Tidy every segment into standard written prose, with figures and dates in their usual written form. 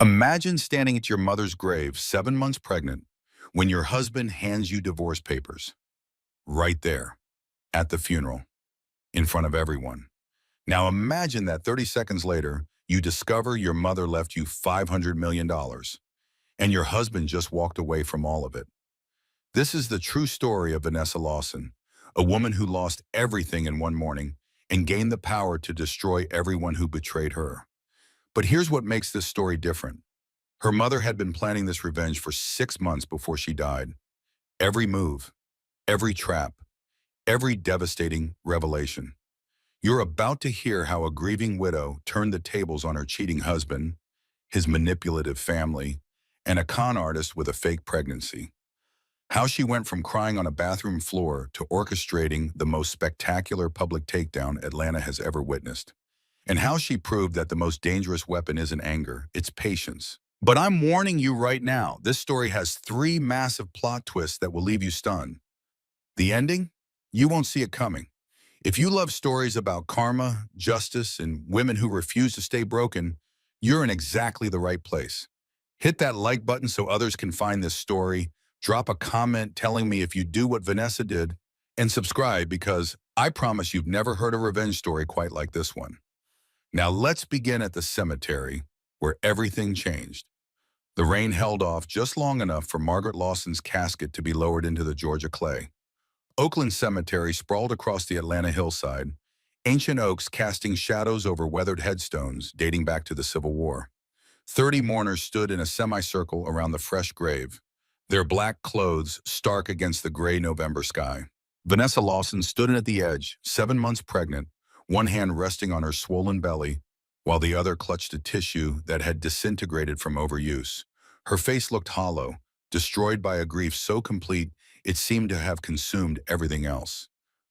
Imagine standing at your mother's grave, 7 months pregnant, when your husband hands you divorce papers. Right there, at the funeral, in front of everyone. Now imagine that 30 seconds later, you discover your mother left you $500 million, and your husband just walked away from all of it. This is the true story of Vanessa Lawson, a woman who lost everything in one morning and gained the power to destroy everyone who betrayed her. But here's what makes this story different. Her mother had been planning this revenge for 6 months before she died. Every move, every trap, every devastating revelation. You're about to hear how a grieving widow turned the tables on her cheating husband, his manipulative family, and a con artist with a fake pregnancy. How she went from crying on a bathroom floor to orchestrating the most spectacular public takedown Atlanta has ever witnessed. And how she proved that the most dangerous weapon isn't anger, it's patience. But I'm warning you right now, this story has three massive plot twists that will leave you stunned. The ending? You won't see it coming. If you love stories about karma, justice, and women who refuse to stay broken, you're in exactly the right place. Hit that like button so others can find this story, drop a comment telling me if you do what Vanessa did, and subscribe because I promise you've never heard a revenge story quite like this one. Now let's begin at the cemetery, where everything changed. The rain held off just long enough for Margaret Lawson's casket to be lowered into the Georgia clay. Oakland Cemetery sprawled across the Atlanta hillside, ancient oaks casting shadows over weathered headstones dating back to the Civil War. 30 mourners stood in a semicircle around the fresh grave, their black clothes stark against the gray November sky. Vanessa Lawson stood at the edge, 7 months pregnant, one hand resting on her swollen belly, while the other clutched a tissue that had disintegrated from overuse. Her face looked hollow, destroyed by a grief so complete it seemed to have consumed everything else.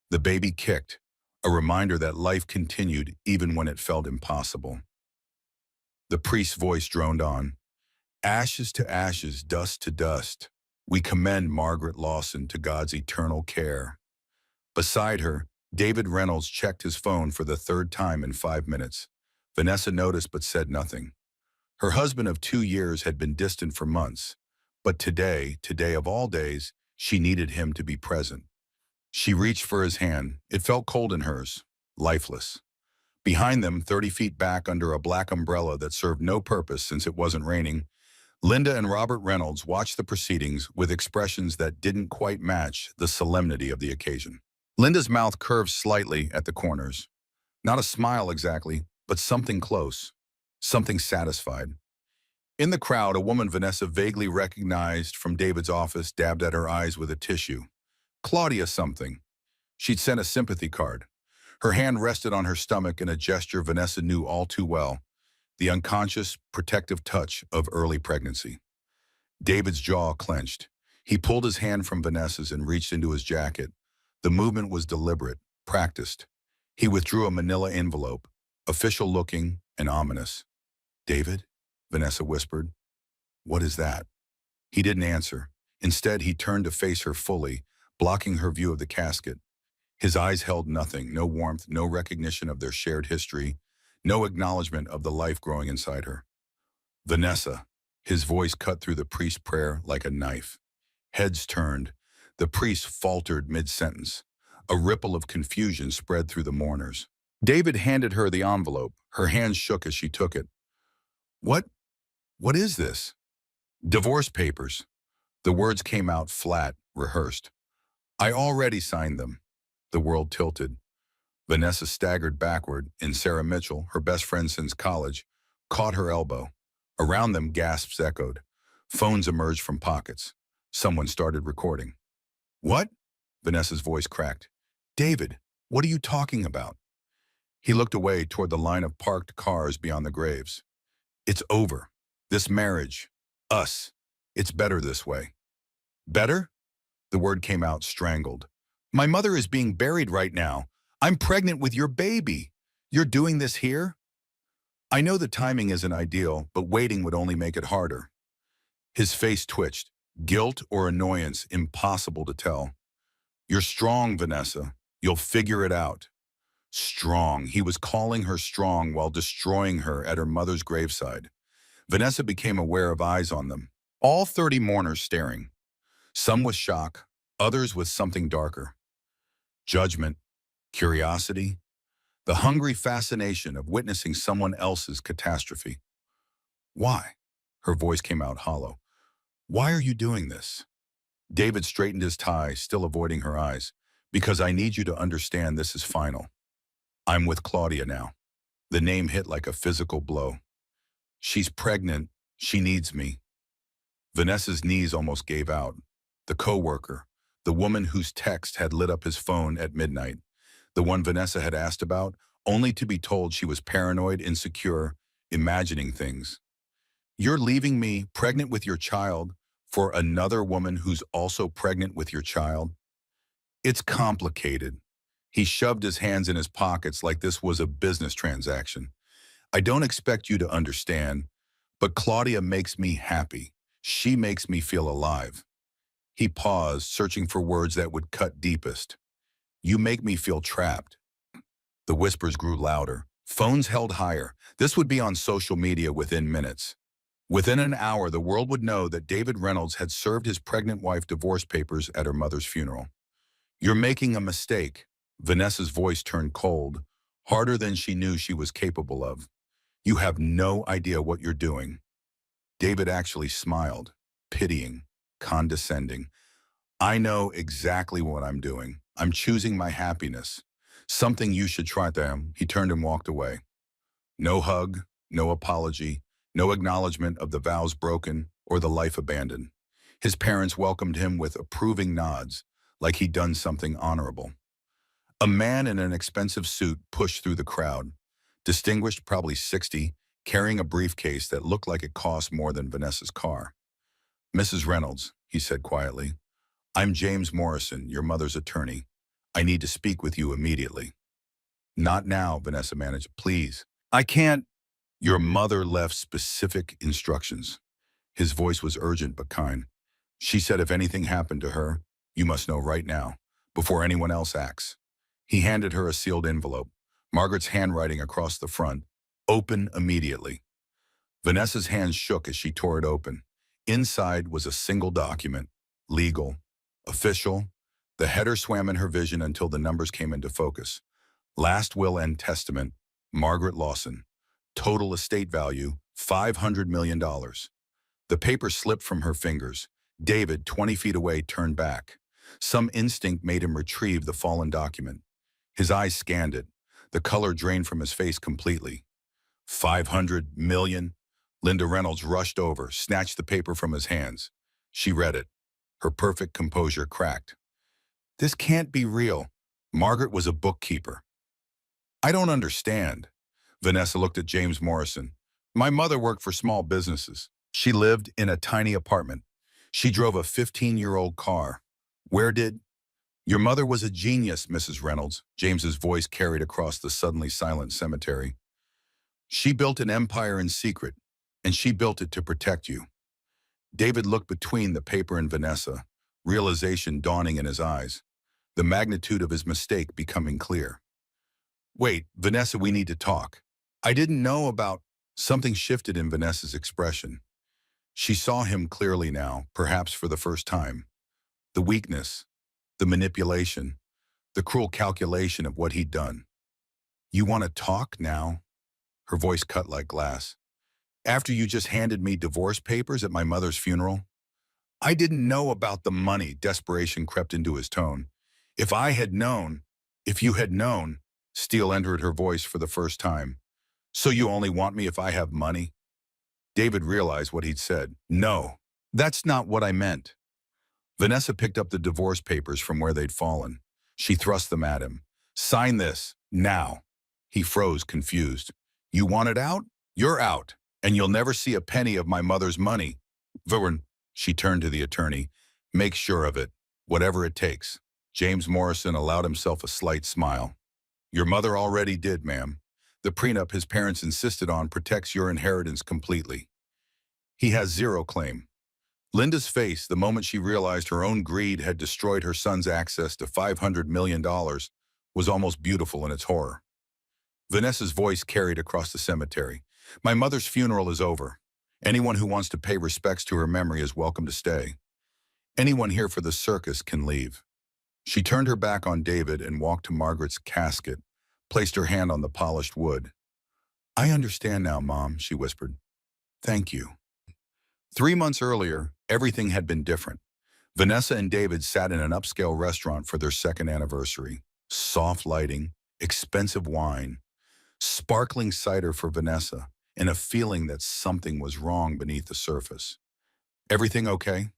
The baby kicked, a reminder that life continued even when it felt impossible. The priest's voice droned on. Ashes to ashes, dust to dust. We commend Margaret Lawson to God's eternal care. Beside her, David Reynolds checked his phone for the third time in 5 minutes. Vanessa noticed but said nothing. Her husband of 2 years had been distant for months, but today of all days, she needed him to be present. She reached for his hand. It felt cold in hers, lifeless. Behind them, 30 feet back under a black umbrella that served no purpose since it wasn't raining, Linda and Robert Reynolds watched the proceedings with expressions that didn't quite match the solemnity of the occasion. Linda's mouth curved slightly at the corners. Not a smile exactly, but something close, something satisfied. In the crowd, a woman Vanessa vaguely recognized from David's office dabbed at her eyes with a tissue. Claudia something. She'd sent a sympathy card. Her hand rested on her stomach in a gesture Vanessa knew all too well, the unconscious, protective touch of early pregnancy. David's jaw clenched. He pulled his hand from Vanessa's and reached into his jacket. The movement was deliberate, practiced. He withdrew a manila envelope, official-looking and ominous. David? Vanessa whispered. What is that? He didn't answer. Instead, he turned to face her fully, blocking her view of the casket. His eyes held nothing, no warmth, no recognition of their shared history, no acknowledgement of the life growing inside her. Vanessa. His voice cut through the priest's prayer like a knife. Heads turned. The priest faltered mid-sentence. A ripple of confusion spread through the mourners. David handed her the envelope. Her hands shook as she took it. What is this? Divorce papers. The words came out flat, rehearsed. I already signed them. The world tilted. Vanessa staggered backward, and Sarah Mitchell, her best friend since college, caught her elbow. Around them, gasps echoed. Phones emerged from pockets. Someone started recording. What? Vanessa's voice cracked. David, what are you talking about? He looked away toward the line of parked cars beyond the graves. It's over. This marriage. Us. It's better this way. Better? The word came out strangled. My mother is being buried right now. I'm pregnant with your baby. You're doing this here? I know the timing isn't ideal, but waiting would only make it harder. His face twitched. Guilt or annoyance, impossible to tell. You're strong, Vanessa. You'll figure it out. Strong. He was calling her strong while destroying her at her mother's graveside. Vanessa became aware of eyes on them. All 30 mourners staring. Some with shock, others with something darker. Judgment, curiosity, the hungry fascination of witnessing someone else's catastrophe. Why? Her voice came out hollow. Why are you doing this? David straightened his tie, still avoiding her eyes. Because I need you to understand this is final. I'm with Claudia now. The name hit like a physical blow. She's pregnant. She needs me. Vanessa's knees almost gave out. The coworker, the woman whose text had lit up his phone at midnight, the one Vanessa had asked about, only to be told she was paranoid, insecure, imagining things. You're leaving me pregnant with your child for another woman who's also pregnant with your child? It's complicated. He shoved his hands in his pockets like this was a business transaction. I don't expect you to understand, but Claudia makes me happy. She makes me feel alive. He paused, searching for words that would cut deepest. You make me feel trapped. The whispers grew louder. Phones held higher. This would be on social media within minutes. Within an hour, the world would know that David Reynolds had served his pregnant wife divorce papers at her mother's funeral. You're making a mistake. Vanessa's voice turned cold, harder than she knew she was capable of. You have no idea what you're doing. David actually smiled, pitying, condescending. I know exactly what I'm doing. I'm choosing my happiness. Something you should try them. He turned and walked away. No hug, no apology, no acknowledgement of the vows broken or the life abandoned. His parents welcomed him with approving nods, like he'd done something honorable. A man in an expensive suit pushed through the crowd, distinguished, probably 60, carrying a briefcase that looked like it cost more than Vanessa's car. Mrs. Reynolds, he said quietly, I'm James Morrison, your mother's attorney. I need to speak with you immediately. Not now, Vanessa managed. Please. I can't. Your mother left specific instructions. His voice was urgent but kind. She said if anything happened to her, you must know right now, before anyone else acts. He handed her a sealed envelope, Margaret's handwriting across the front. Open immediately. Vanessa's hands shook as she tore it open. Inside was a single document, legal, official. The header swam in her vision until the numbers came into focus. Last will and testament, Margaret Lawson. Total estate value, $500 million. The paper slipped from her fingers. David, 20 feet away, turned back. Some instinct made him retrieve the fallen document. His eyes scanned it. The color drained from his face completely. 500 million? Linda Reynolds rushed over, snatched the paper from his hands. She read it. Her perfect composure cracked. This can't be real. Margaret was a bookkeeper. I don't understand. Vanessa looked at James Morrison. My mother worked for small businesses. She lived in a tiny apartment. She drove a 15-year-old car. Where did... Your mother was a genius, Mrs. Reynolds. James's voice carried across the suddenly silent cemetery. She built an empire in secret, and she built it to protect you. David looked between the paper and Vanessa, realization dawning in his eyes, the magnitude of his mistake becoming clear. Wait, Vanessa, we need to talk. I didn't know about... Something shifted in Vanessa's expression. She saw him clearly now, perhaps for the first time. The weakness, the manipulation, the cruel calculation of what he'd done. You want to talk now? Her voice cut like glass. After you just handed me divorce papers at my mother's funeral? I didn't know about the money. Desperation crept into his tone. If I had known, if you had known, steel entered her voice for the first time. So you only want me if I have money? David realized what he'd said. No, that's not what I meant. Vanessa picked up the divorce papers from where they'd fallen. She thrust them at him. Sign this, now. He froze, confused. You want it out? You're out, and you'll never see a penny of my mother's money. Vern, she turned to the attorney. Make sure of it, whatever it takes. James Morrison allowed himself a slight smile. Your mother already did, ma'am. The prenup his parents insisted on protects your inheritance completely. He has zero claim. Linda's face, the moment she realized her own greed had destroyed her son's access to $500 million, was almost beautiful in its horror. Vanessa's voice carried across the cemetery. My mother's funeral is over. Anyone who wants to pay respects to her memory is welcome to stay. Anyone here for the circus can leave. She turned her back on David and walked to Margaret's casket, placed her hand on the polished wood. I understand now, Mom, she whispered. Thank you. 3 months earlier, everything had been different. Vanessa and David sat in an upscale restaurant for their second anniversary. Soft lighting, expensive wine, sparkling cider for Vanessa, and a feeling that something was wrong beneath the surface. Everything okay?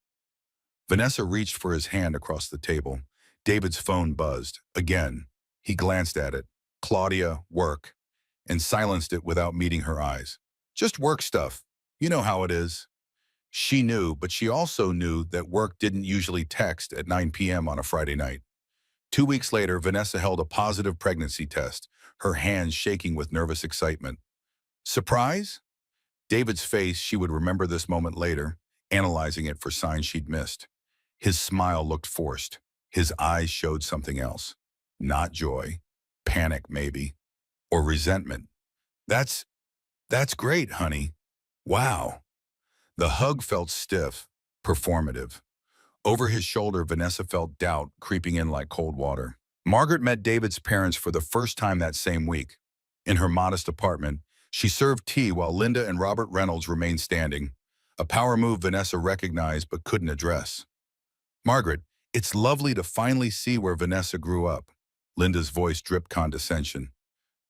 Vanessa reached for his hand across the table. David's phone buzzed. Again, he glanced at it. Claudia, work, and silenced it without meeting her eyes. Just work stuff. You know how it is. She knew, but she also knew that work didn't usually text at 9 p.m. on a Friday night. 2 weeks later, Vanessa held a positive pregnancy test, her hands shaking with nervous excitement. Surprise? David's face, she would remember this moment later, analyzing it for signs she'd missed. His smile looked forced. His eyes showed something else. Not joy, panic maybe, or resentment. That's great, honey. Wow. The hug felt stiff, performative. Over his shoulder, Vanessa felt doubt creeping in like cold water. Margaret met David's parents for the first time that same week. In her modest apartment, she served tea while Linda and Robert Reynolds remained standing, a power move Vanessa recognized but couldn't address. Margaret, it's lovely to finally see where Vanessa grew up. Linda's voice dripped condescension.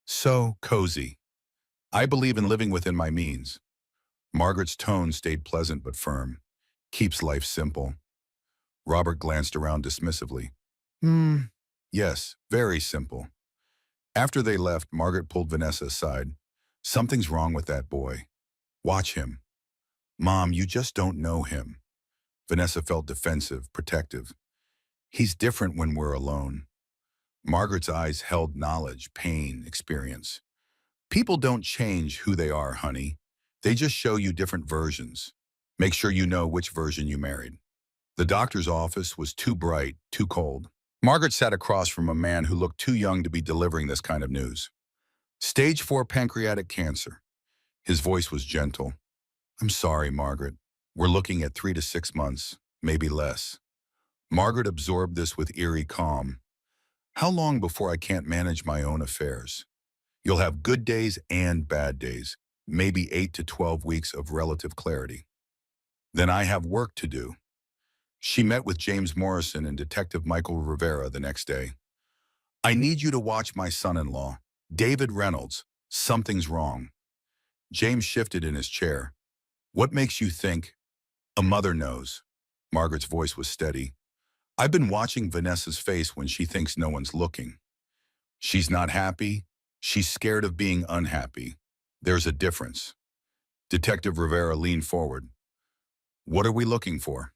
So cozy. I believe in living within my means. Margaret's tone stayed pleasant but firm. Keeps life simple. Robert glanced around dismissively. Yes, very simple. After they left, Margaret pulled Vanessa aside. Something's wrong with that boy. Watch him. Mom, you just don't know him. Vanessa felt defensive, protective. He's different when we're alone. Margaret's eyes held knowledge, pain, experience. People don't change who they are, honey. They just show you different versions. Make sure you know which version you married. The doctor's office was too bright, too cold. Margaret sat across from a man who looked too young to be delivering this kind of news. Stage 4 pancreatic cancer. His voice was gentle. I'm sorry, Margaret. We're looking at 3 to 6 months, maybe less. Margaret absorbed this with eerie calm. How long before I can't manage my own affairs? You'll have good days and bad days, maybe 8 to 12 weeks of relative clarity. Then I have work to do. She met with James Morrison and Detective Michael Rivera the next day. I need you to watch my son-in-law, David Reynolds. Something's wrong. James shifted in his chair. What makes you think? A mother knows. Margaret's voice was steady. I've been watching Vanessa's face when she thinks no one's looking. She's not happy. She's scared of being unhappy. There's a difference. Detective Rivera leaned forward. What are we looking for?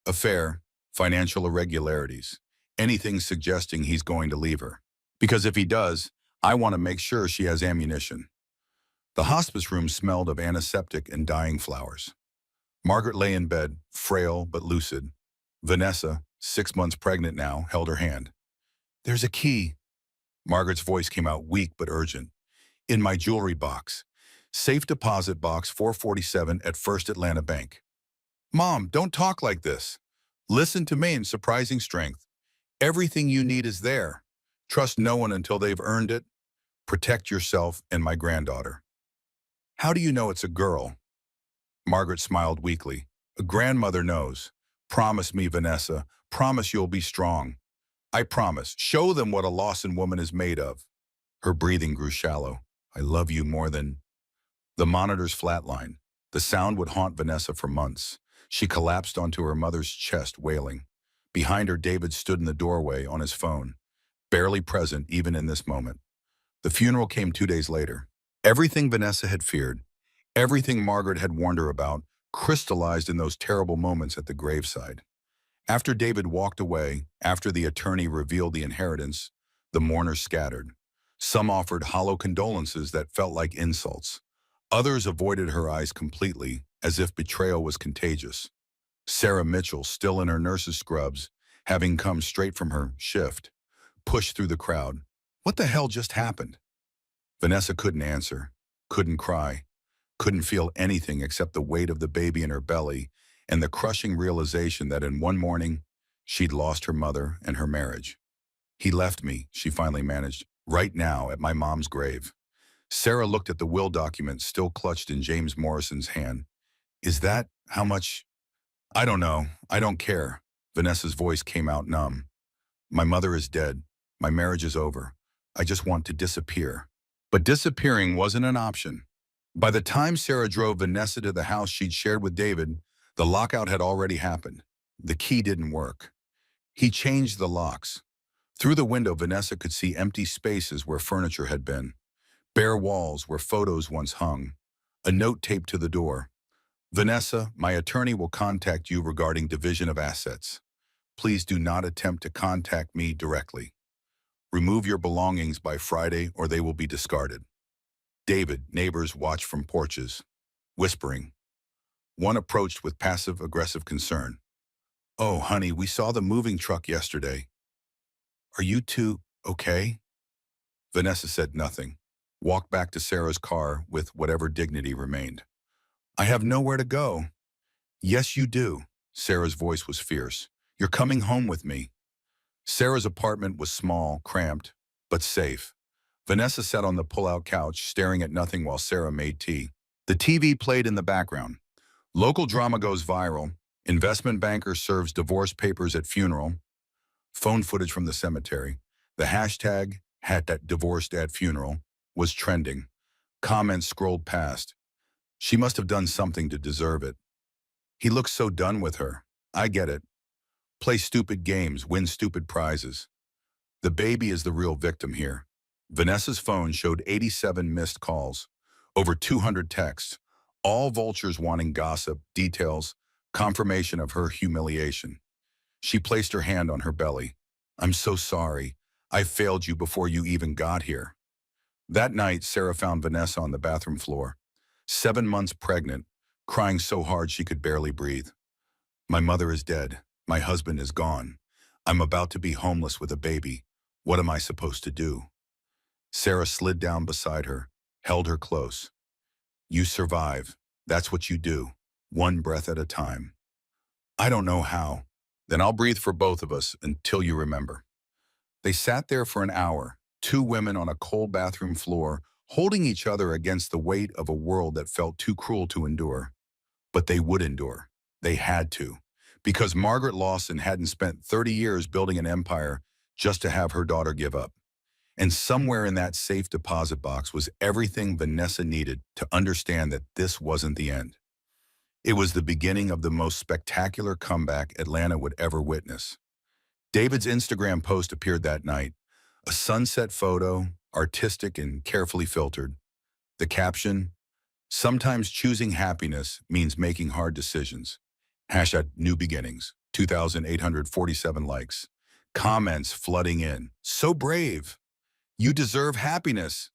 Affair, financial irregularities, anything suggesting he's going to leave her. Because if he does, I want to make sure she has ammunition. The hospice room smelled of antiseptic and dying flowers. Margaret lay in bed, frail but lucid. Vanessa, 6 months pregnant now, held her hand. There's a key. Margaret's voice came out weak but urgent. In my jewelry box. Safe deposit box 447 at First Atlanta Bank. Mom, don't talk like this. Listen to me in surprising strength. Everything you need is there. Trust no one until they've earned it. Protect yourself and my granddaughter. How do you know it's a girl? Margaret smiled weakly. A grandmother knows. Promise me, Vanessa. Promise you'll be strong. I promise. Show them what a Lawson woman is made of. Her breathing grew shallow. I love you more than... The monitor's flatlined. The sound would haunt Vanessa for months. She collapsed onto her mother's chest, wailing. Behind her, David stood in the doorway on his phone, barely present even in this moment. The funeral came 2 days later. Everything Vanessa had feared, everything Margaret had warned her about, crystallized in those terrible moments at the graveside. After David walked away, after the attorney revealed the inheritance, the mourners scattered. Some offered hollow condolences that felt like insults. Others avoided her eyes completely, as if betrayal was contagious. Sarah Mitchell, still in her nurse's scrubs, having come straight from her shift, pushed through the crowd. What the hell just happened? Vanessa couldn't answer, couldn't cry, couldn't feel anything except the weight of the baby in her belly and the crushing realization that in one morning, she'd lost her mother and her marriage. He left me, she finally managed, right now at my mom's grave. Sarah looked at the will document still clutched in James Morrison's hand. Is that how much? I don't know. I don't care. Vanessa's voice came out numb. My mother is dead. My marriage is over. I just want to disappear. But disappearing wasn't an option. By the time Sarah drove Vanessa to the house she'd shared with David, the lockout had already happened. The key didn't work. He changed the locks. Through the window, Vanessa could see empty spaces where furniture had been, bare walls where photos once hung, a note taped to the door. Vanessa, my attorney will contact you regarding division of assets. Please do not attempt to contact me directly. Remove your belongings by Friday or they will be discarded. David, neighbors watched from porches, whispering. One approached with passive-aggressive concern. Oh, honey, we saw the moving truck yesterday. Are you two okay? Vanessa said nothing, walked back to Sarah's car with whatever dignity remained. I have nowhere to go. Yes, you do. Sarah's voice was fierce. You're coming home with me. Sarah's apartment was small, cramped, but safe. Vanessa sat on the pull-out couch, staring at nothing while Sarah made tea. The TV played in the background. Local drama goes viral. Investment banker serves divorce papers at funeral. Phone footage from the cemetery. The hashtag, #divorced@funeral, was trending. Comments scrolled past. She must have done something to deserve it. He looks so done with her. I get it. Play stupid games, win stupid prizes. The baby is the real victim here. Vanessa's phone showed 87 missed calls, over 200 texts, all vultures wanting gossip, details, confirmation of her humiliation. She placed her hand on her belly. I'm so sorry. I failed you before you even got here. That night, Sarah found Vanessa on the bathroom floor, 7 months pregnant, crying so hard she could barely breathe. My mother is dead. My husband is gone. I'm about to be homeless with a baby. What am I supposed to do? Sarah slid down beside her, held her close. You survive. That's what you do, one breath at a time. I don't know how. Then I'll breathe for both of us until you remember. They sat there for an hour, two women on a cold bathroom floor, holding each other against the weight of a world that felt too cruel to endure. But they would endure. They had to. Because Margaret Lawson hadn't spent 30 years building an empire just to have her daughter give up. And somewhere in that safe deposit box was everything Vanessa needed to understand that this wasn't the end. It was the beginning of the most spectacular comeback Atlanta would ever witness. David's Instagram post appeared that night, a sunset photo, artistic and carefully filtered. The caption, sometimes choosing happiness means making hard decisions. #new beginnings, 2,847 likes. Comments flooding in. So brave. You deserve happiness.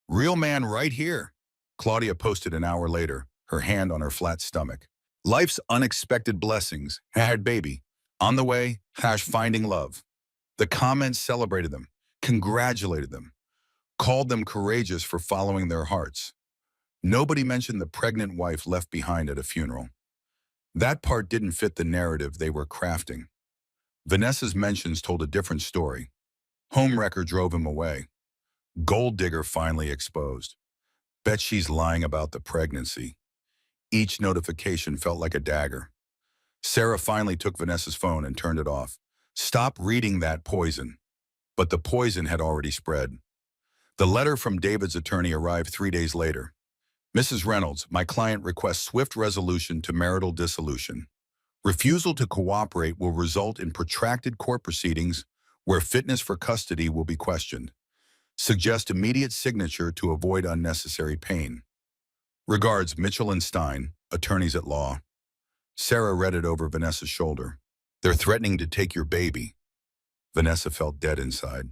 Real man right here. Claudia posted an hour later, her hand on her flat stomach. Life's unexpected blessings. #baby. On the way, #finding love. The comments celebrated them, congratulated them, called them courageous for following their hearts. Nobody mentioned the pregnant wife left behind at a funeral. That part didn't fit the narrative they were crafting. Vanessa's mentions told a different story. Homewrecker drove him away. Gold digger finally exposed. Bet she's lying about the pregnancy. Each notification felt like a dagger. Sarah finally took Vanessa's phone and turned it off. Stop reading that poison. But the poison had already spread. The letter from David's attorney arrived 3 days later. Mrs. Reynolds, my client requests swift resolution to marital dissolution. Refusal to cooperate will result in protracted court proceedings where fitness for custody will be questioned. Suggest immediate signature to avoid unnecessary pain. Regards, Mitchell and Stein, attorneys at law. Sarah read it over Vanessa's shoulder. They're threatening to take your baby. Vanessa felt dead inside.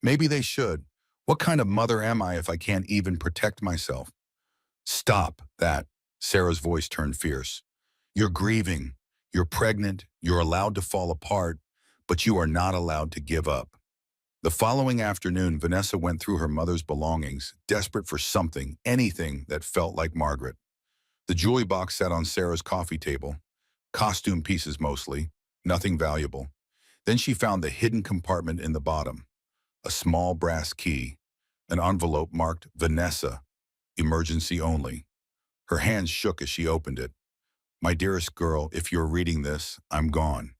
Maybe they should. What kind of mother am I if I can't even protect myself? Stop that. Sarah's voice turned fierce. You're grieving. You're pregnant. You're allowed to fall apart, but you are not allowed to give up. The following afternoon, Vanessa went through her mother's belongings, desperate for something, anything that felt like Margaret. The jewelry box sat on Sarah's coffee table. Costume pieces mostly, nothing valuable. Then she found the hidden compartment in the bottom. A small brass key, an envelope marked Vanessa, emergency only. Her hands shook as she opened it. My dearest girl, if you're reading this, I'm gone.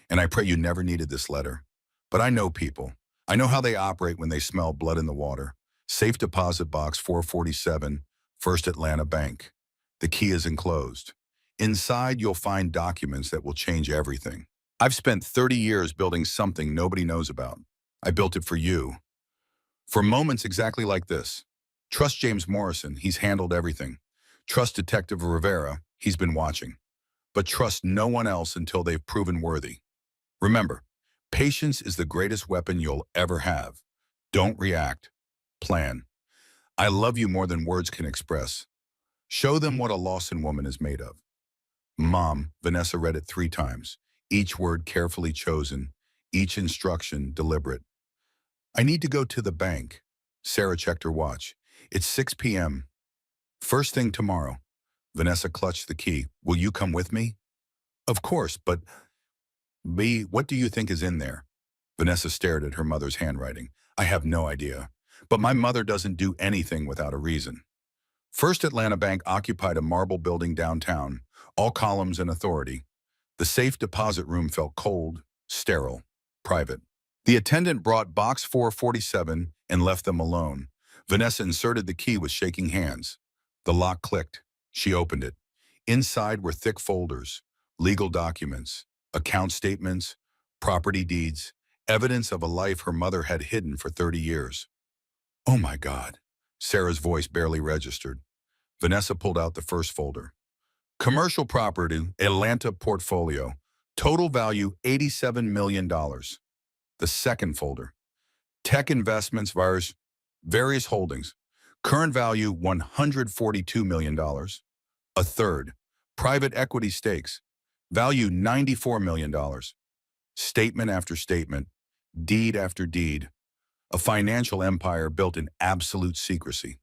And I pray you never needed this letter. But I know people. I know how they operate when they smell blood in the water. Safe deposit box 447, First Atlanta Bank. The key is enclosed. Inside, you'll find documents that will change everything. I've spent 30 years building something nobody knows about. I built it for you. For moments exactly like this. Trust James Morrison, he's handled everything. Trust Detective Rivera, he's been watching. But trust no one else until they've proven worthy. Remember, patience is the greatest weapon you'll ever have. Don't react. Plan. I love you more than words can express. Show them what a Lawson woman is made of. Mom, Vanessa read it 3 times, each word carefully chosen, each instruction deliberate. I need to go to the bank. Sarah checked her watch. It's 6 p.m. First thing tomorrow. Vanessa clutched the key. Will you come with me? Of course, but B, what do you think is in there? Vanessa stared at her mother's handwriting. I have no idea. But my mother doesn't do anything without a reason. First Atlanta Bank occupied a marble building downtown, all columns and authority. The safe deposit room felt cold, sterile, private. The attendant brought box 447 and left them alone. Vanessa inserted the key with shaking hands. The lock clicked. She opened it. Inside were thick folders, legal documents, account statements, property deeds, evidence of a life her mother had hidden for 30 years. Oh my God. Sarah's voice barely registered. Vanessa pulled out the first folder. Commercial property, Atlanta portfolio. Total value $87 million. The second folder. Tech investments, various holdings. Current value $142 million. A third. Private equity stakes. Value $94 million. Statement after statement. Deed after deed. A financial empire built in absolute secrecy.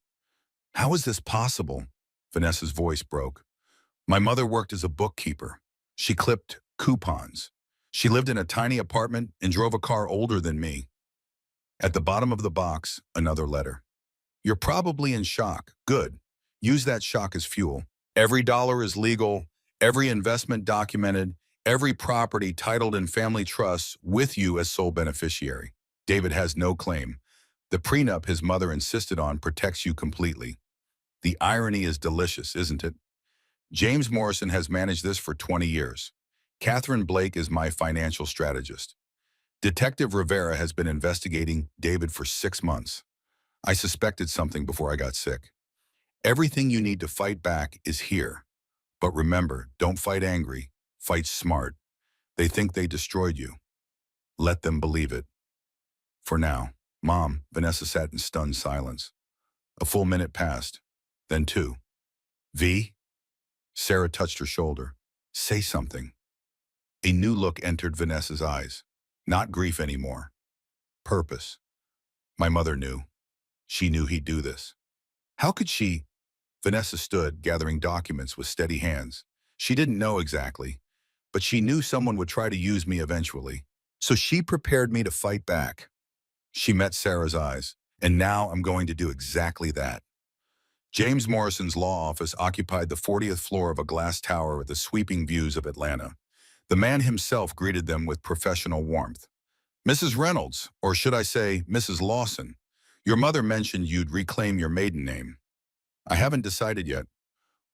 How is this possible? Vanessa's voice broke. My mother worked as a bookkeeper. She clipped coupons. She lived in a tiny apartment and drove a car older than me. At the bottom of the box, another letter. You're probably in shock. Good. Use that shock as fuel. Every dollar is legal, every investment documented, every property titled in family trusts with you as sole beneficiary. David has no claim. The prenup his mother insisted on protects you completely. The irony is delicious, isn't it? James Morrison has managed this for 20 years. Catherine Blake is my financial strategist. Detective Rivera has been investigating David for 6 months. I suspected something before I got sick. Everything you need to fight back is here. But remember, don't fight angry, fight smart. They think they destroyed you. Let them believe it. For now, Mom, Vanessa sat in stunned silence. A full minute passed, then 2. V? Sarah touched her shoulder. Say something. A new look entered Vanessa's eyes. Not grief anymore. Purpose. My mother knew. She knew he'd do this. How could she? Vanessa stood, gathering documents with steady hands. She didn't know exactly, but she knew someone would try to use me eventually. So she prepared me to fight back. She met Sarah's eyes, and now I'm going to do exactly that. James Morrison's law office occupied the 40th floor of a glass tower with the sweeping views of Atlanta. The man himself greeted them with professional warmth. Mrs. Reynolds, or should I say Mrs. Lawson, your mother mentioned you'd reclaim your maiden name. I haven't decided yet.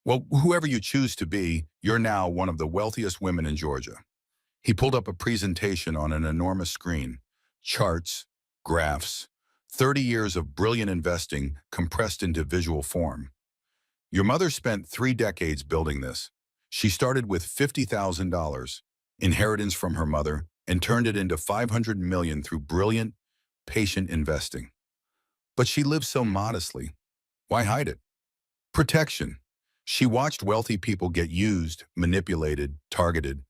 Well, whoever you choose to be, you're now one of the wealthiest women in Georgia. He pulled up a presentation on an enormous screen. Charts, graphs, 30 years of brilliant investing compressed into visual form. Your mother spent 3 decades building this. She started with $50,000, inheritance from her mother, and turned it into $500 million through brilliant, patient investing. But she lived so modestly. Why hide it? Protection. She watched wealthy people get used, manipulated, targeted.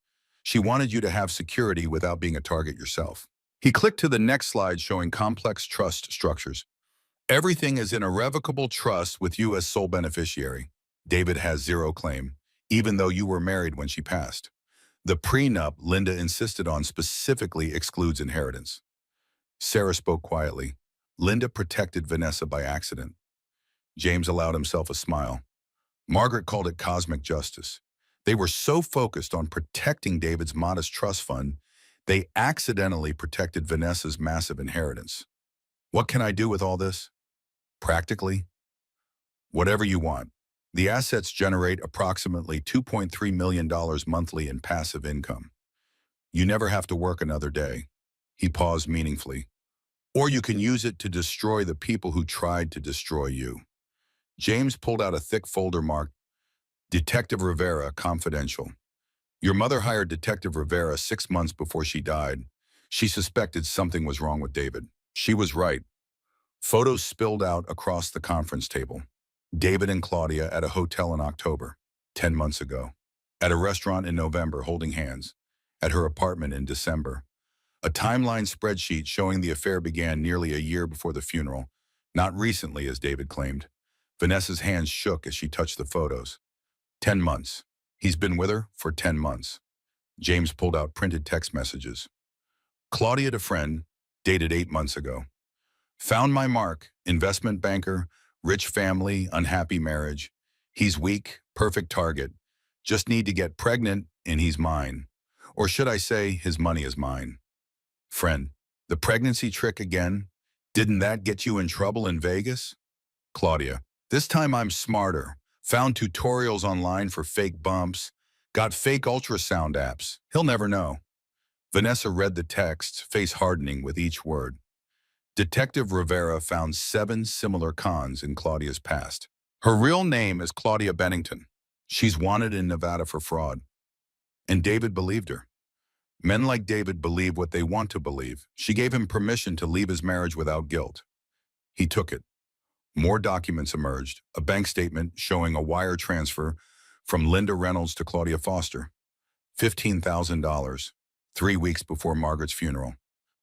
She wanted you to have security without being a target yourself. He clicked to the next slide showing complex trust structures. Everything is in irrevocable trust with you as sole beneficiary. David has zero claim, even though you were married when she passed. The prenup Linda insisted on specifically excludes inheritance. Sarah spoke quietly. Linda protected Vanessa by accident. James allowed himself a smile. Margaret called it cosmic justice. They were so focused on protecting David's modest trust fund, they accidentally protected Vanessa's massive inheritance. What can I do with all this? Practically, whatever you want. The assets generate approximately $2.3 million monthly in passive income. You never have to work another day. He paused meaningfully. Or you can use it to destroy the people who tried to destroy you. James pulled out a thick folder marked Detective Rivera, Confidential. Your mother hired Detective Rivera 6 months before she died. She suspected something was wrong with David. She was right. Photos spilled out across the conference table. David and Claudia at a hotel in October, 10 months ago. At a restaurant in November, holding hands. At her apartment in December. A timeline spreadsheet showing the affair began nearly a year before the funeral. Not recently, as David claimed. Vanessa's hands shook as she touched the photos. 10 months. He's been with her for 10 months. James pulled out printed text messages. Claudia to friend, dated 8 months ago. Found my mark, investment banker, rich family, unhappy marriage. He's weak, perfect target. Just need to get pregnant and he's mine. Or should I say, his money is mine. Friend, the pregnancy trick again? Didn't that get you in trouble in Vegas? Claudia, this time I'm smarter. Found tutorials online for fake bumps. Got fake ultrasound apps. He'll never know. Vanessa read the text, face hardening with each word. Detective Rivera found 7 similar cons in Claudia's past. Her real name is Claudia Bennington. She's wanted in Nevada for fraud. And David believed her. Men like David believe what they want to believe. She gave him permission to leave his marriage without guilt. He took it. More documents emerged, a bank statement showing a wire transfer from Linda Reynolds to Claudia Foster. $15,000, 3 weeks before Margaret's funeral.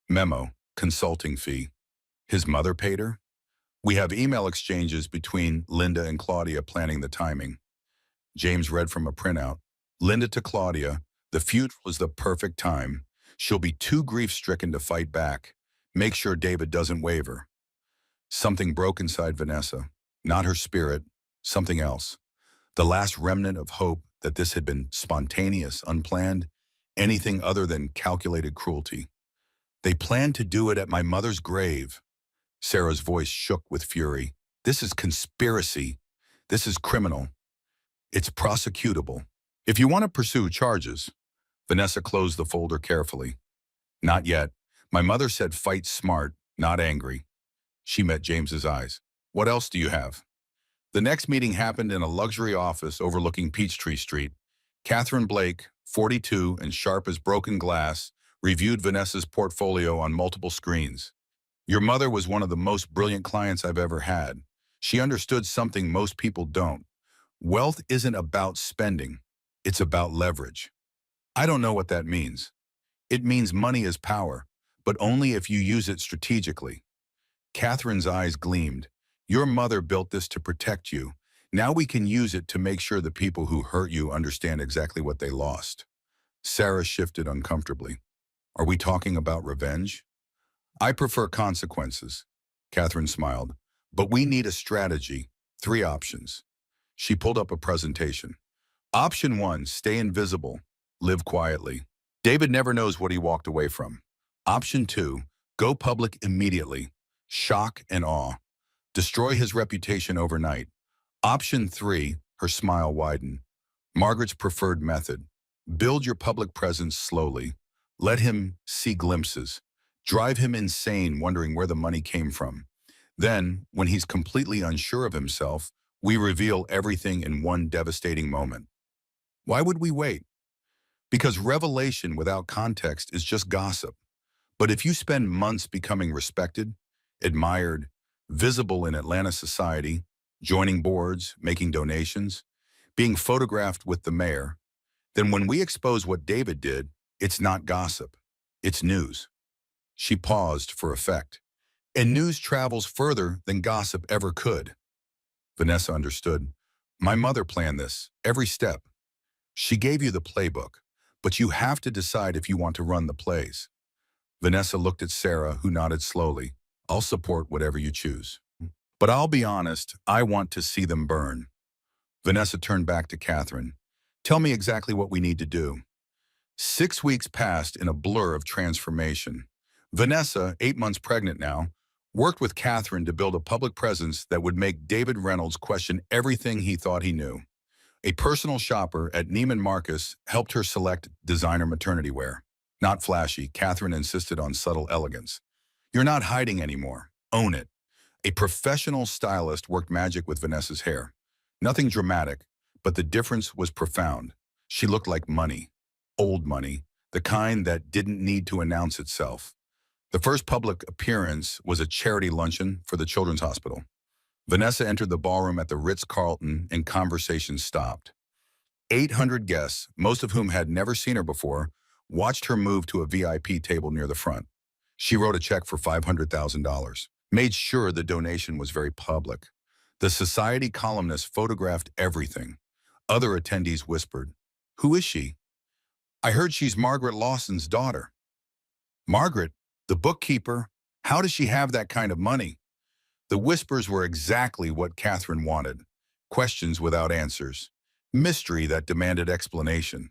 Memo, consulting fee. His mother paid her? We have email exchanges between Linda and Claudia planning the timing. James read from a printout. Linda to Claudia, the funeral is the perfect time. She'll be too grief-stricken to fight back. Make sure David doesn't waver. Something broke inside Vanessa. Not her spirit, something else. The last remnant of hope that this had been spontaneous, unplanned, anything other than calculated cruelty. They planned to do it at my mother's grave. Sarah's voice shook with fury. This is conspiracy. This is criminal. It's prosecutable. If you want to pursue charges, Vanessa closed the folder carefully. Not yet. My mother said fight smart, not angry. She met James's eyes. What else do you have? The next meeting happened in a luxury office overlooking Peachtree Street. Catherine Blake, 42 and sharp as broken glass, reviewed Vanessa's portfolio on multiple screens. Your mother was one of the most brilliant clients I've ever had. She understood something most people don't. Wealth isn't about spending. It's about leverage. I don't know what that means. It means money is power, but only if you use it strategically. Catherine's eyes gleamed. Your mother built this to protect you. Now we can use it to make sure the people who hurt you understand exactly what they lost. Sarah shifted uncomfortably. Are we talking about revenge? I prefer consequences. Catherine smiled. But we need a strategy. 3 options. She pulled up a presentation. Option 1, stay invisible. Live quietly. David never knows what he walked away from. Option 2, go public immediately. Shock and awe. Destroy his reputation overnight. Option 3, her smile widened. Margaret's preferred method. Build your public presence slowly. Let him see glimpses. Drive him insane wondering where the money came from. Then, when he's completely unsure of himself, we reveal everything in one devastating moment. Why would we wait? Because revelation without context is just gossip. But if you spend months becoming respected, admired, visible in Atlanta society, joining boards, making donations, being photographed with the mayor, then when we expose what David did, it's not gossip, it's news. She paused for effect. And news travels further than gossip ever could. Vanessa understood. My mother planned this, every step. She gave you the playbook, but you have to decide if you want to run the plays. Vanessa looked at Sarah, who nodded slowly. I'll support whatever you choose. But I'll be honest, I want to see them burn. Vanessa turned back to Catherine. Tell me exactly what we need to do. 6 weeks passed in a blur of transformation. Vanessa, 8 months pregnant now, worked with Catherine to build a public presence that would make David Reynolds question everything he thought he knew. A personal shopper at Neiman Marcus helped her select designer maternity wear. Not flashy, Catherine insisted on subtle elegance. You're not hiding anymore. Own it. A professional stylist worked magic with Vanessa's hair. Nothing dramatic, but the difference was profound. She looked like money. Old money, the kind that didn't need to announce itself. The first public appearance was a charity luncheon for the Children's Hospital. Vanessa entered the ballroom at the Ritz-Carlton and conversation stopped. 800 guests, most of whom had never seen her before, watched her move to a VIP table near the front. She wrote a check for $500,000, made sure the donation was very public. The society columnist photographed everything. Other attendees whispered, "Who is she?" "I heard she's Margaret Lawson's daughter." "Margaret, the bookkeeper, how does she have that kind of money?" The whispers were exactly what Catherine wanted. Questions without answers. Mystery that demanded explanation.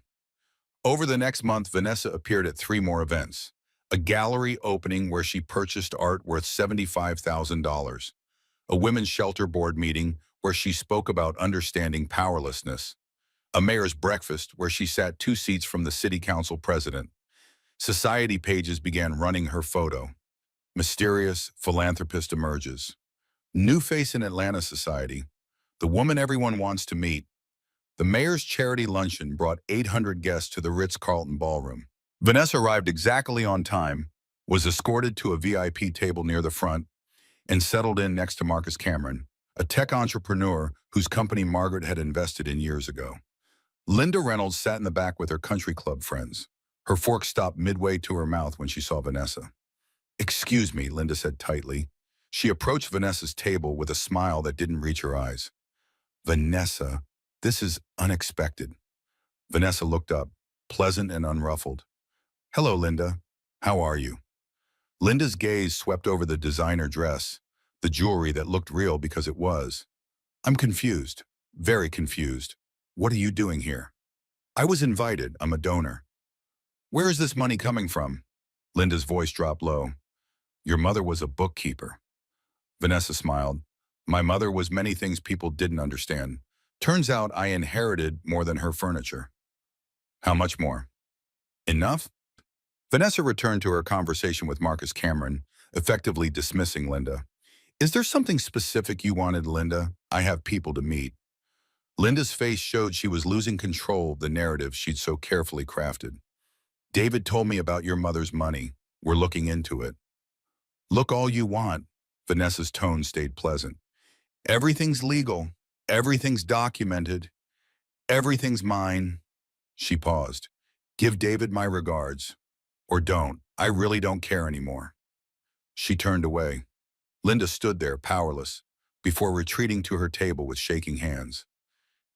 Over the next month, Vanessa appeared at 3 more events. A gallery opening where she purchased art worth $75,000. A women's shelter board meeting where she spoke about understanding powerlessness. A mayor's breakfast where she sat 2 seats from the city council president. Society pages began running her photo. Mysterious philanthropist emerges. New face in Atlanta society. The woman everyone wants to meet. The mayor's charity luncheon brought 800 guests to the Ritz-Carlton ballroom. Vanessa arrived exactly on time, was escorted to a VIP table near the front, and settled in next to Marcus Cameron, a tech entrepreneur whose company Margaret had invested in years ago. Linda Reynolds sat in the back with her country club friends. Her fork stopped midway to her mouth when she saw Vanessa. "Excuse me," Linda said tightly. She approached Vanessa's table with a smile that didn't reach her eyes. "Vanessa, this is unexpected." Vanessa looked up, pleasant and unruffled. "Hello, Linda. How are you?" Linda's gaze swept over the designer dress, the jewelry that looked real because it was. "I'm confused, very confused. What are you doing here?" "I was invited. I'm a donor." "Where is this money coming from?" Linda's voice dropped low. "Your mother was a bookkeeper." Vanessa smiled. "My mother was many things people didn't understand. Turns out I inherited more than her furniture." "How much more?" "Enough?" Vanessa returned to her conversation with Marcus Cameron, effectively dismissing Linda. "Is there something specific you wanted, Linda? I have people to meet." Linda's face showed she was losing control of the narrative she'd so carefully crafted. "David told me about your mother's money. We're looking into it." "Look all you want." Vanessa's tone stayed pleasant. "Everything's legal. Everything's documented. Everything's mine." She paused. "Give David my regards. Or don't. I really don't care anymore." She turned away. Linda stood there, powerless, before retreating to her table with shaking hands.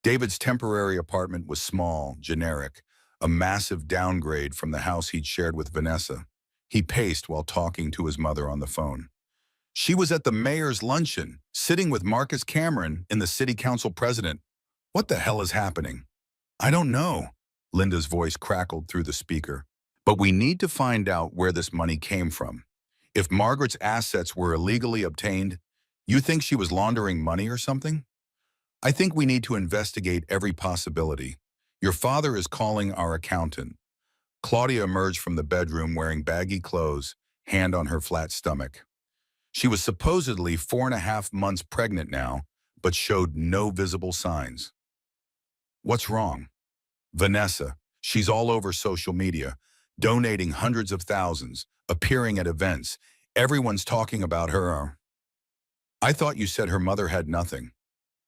David's temporary apartment was small, generic, a massive downgrade from the house he'd shared with Vanessa. He paced while talking to his mother on the phone. She was at the mayor's luncheon, sitting with Marcus Cameron and the city council president. What the hell is happening? "I don't know," Linda's voice crackled through the speaker. "But we need to find out where this money came from. If Margaret's assets were illegally obtained, you think she was laundering money or something? I think we need to investigate every possibility. Your father is calling our accountant." Claudia emerged from the bedroom wearing baggy clothes, hand on her flat stomach. She was supposedly 4.5 months pregnant now, but showed no visible signs. "What's wrong?" "Vanessa. She's all over social media, donating hundreds of thousands, appearing at events. Everyone's talking about her." "I thought you said her mother had nothing."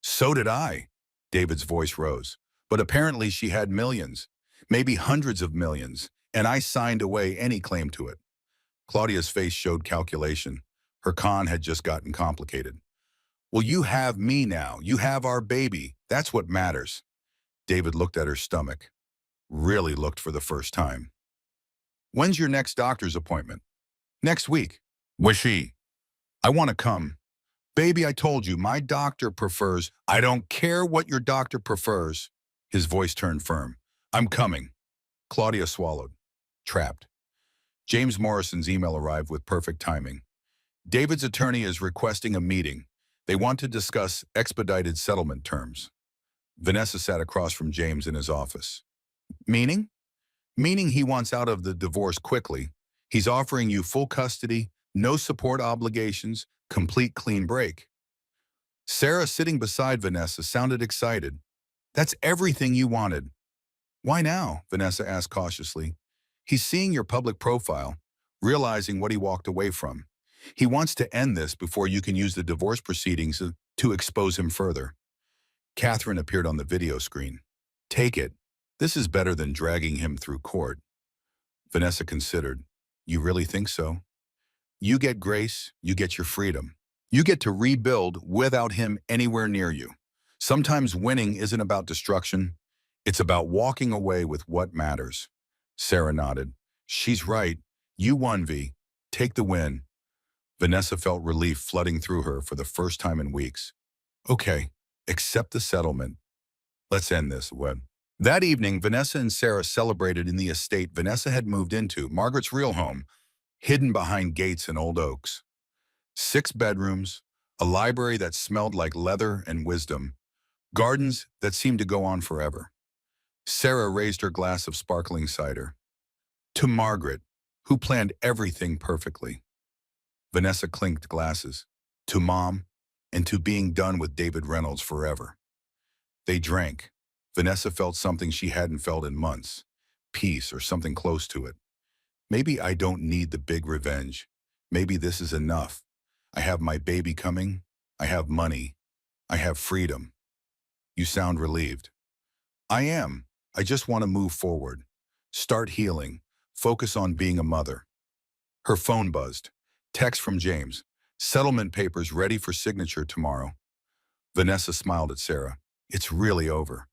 "So did I." David's voice rose. "But apparently she had millions, maybe hundreds of millions, and I signed away any claim to it." Claudia's face showed calculation. Her con had just gotten complicated. Well, you have me now. You have our baby. That's what matters. David looked at her stomach. Really looked for the first time. When's your next doctor's appointment? Next week. Wishy. I want to come. Baby, I told you, my doctor prefers. I don't care what your doctor prefers. His voice turned firm. I'm coming. Claudia swallowed. Trapped. James Morrison's email arrived with perfect timing. David's attorney is requesting a meeting. They want to discuss expedited settlement terms. Vanessa sat across from James in his office. Meaning? Meaning he wants out of the divorce quickly. He's offering you full custody, no support obligations, complete clean break. Sarah, sitting beside Vanessa, sounded excited. That's everything you wanted. Why now? Vanessa asked cautiously. He's seeing your public profile, realizing what he walked away from. He wants to end this before you can use the divorce proceedings to expose him further. Catherine appeared on the video screen. Take it. This is better than dragging him through court. Vanessa considered. You really think so? You get grace, you get your freedom. You get to rebuild without him anywhere near you. Sometimes winning isn't about destruction. It's about walking away with what matters. Sarah nodded. She's right. You won, V. Take the win. Vanessa felt relief flooding through her for the first time in weeks. Okay, accept the settlement. Let's end this, Webb. That evening, Vanessa and Sarah celebrated in the estate Vanessa had moved into, Margaret's real home, hidden behind gates and old oaks. 6 bedrooms, a library that smelled like leather and wisdom, gardens that seemed to go on forever. Sarah raised her glass of sparkling cider. To Margaret, who planned everything perfectly. Vanessa clinked glasses. To Mom, and to being done with David Reynolds forever. They drank. Vanessa felt something she hadn't felt in months. Peace or something close to it. Maybe I don't need the big revenge. Maybe this is enough. I have my baby coming. I have money. I have freedom. You sound relieved. I am. I just want to move forward. Start healing. Focus on being a mother. Her phone buzzed. Text from James. Settlement papers ready for signature tomorrow. Vanessa smiled at Sarah. It's really over.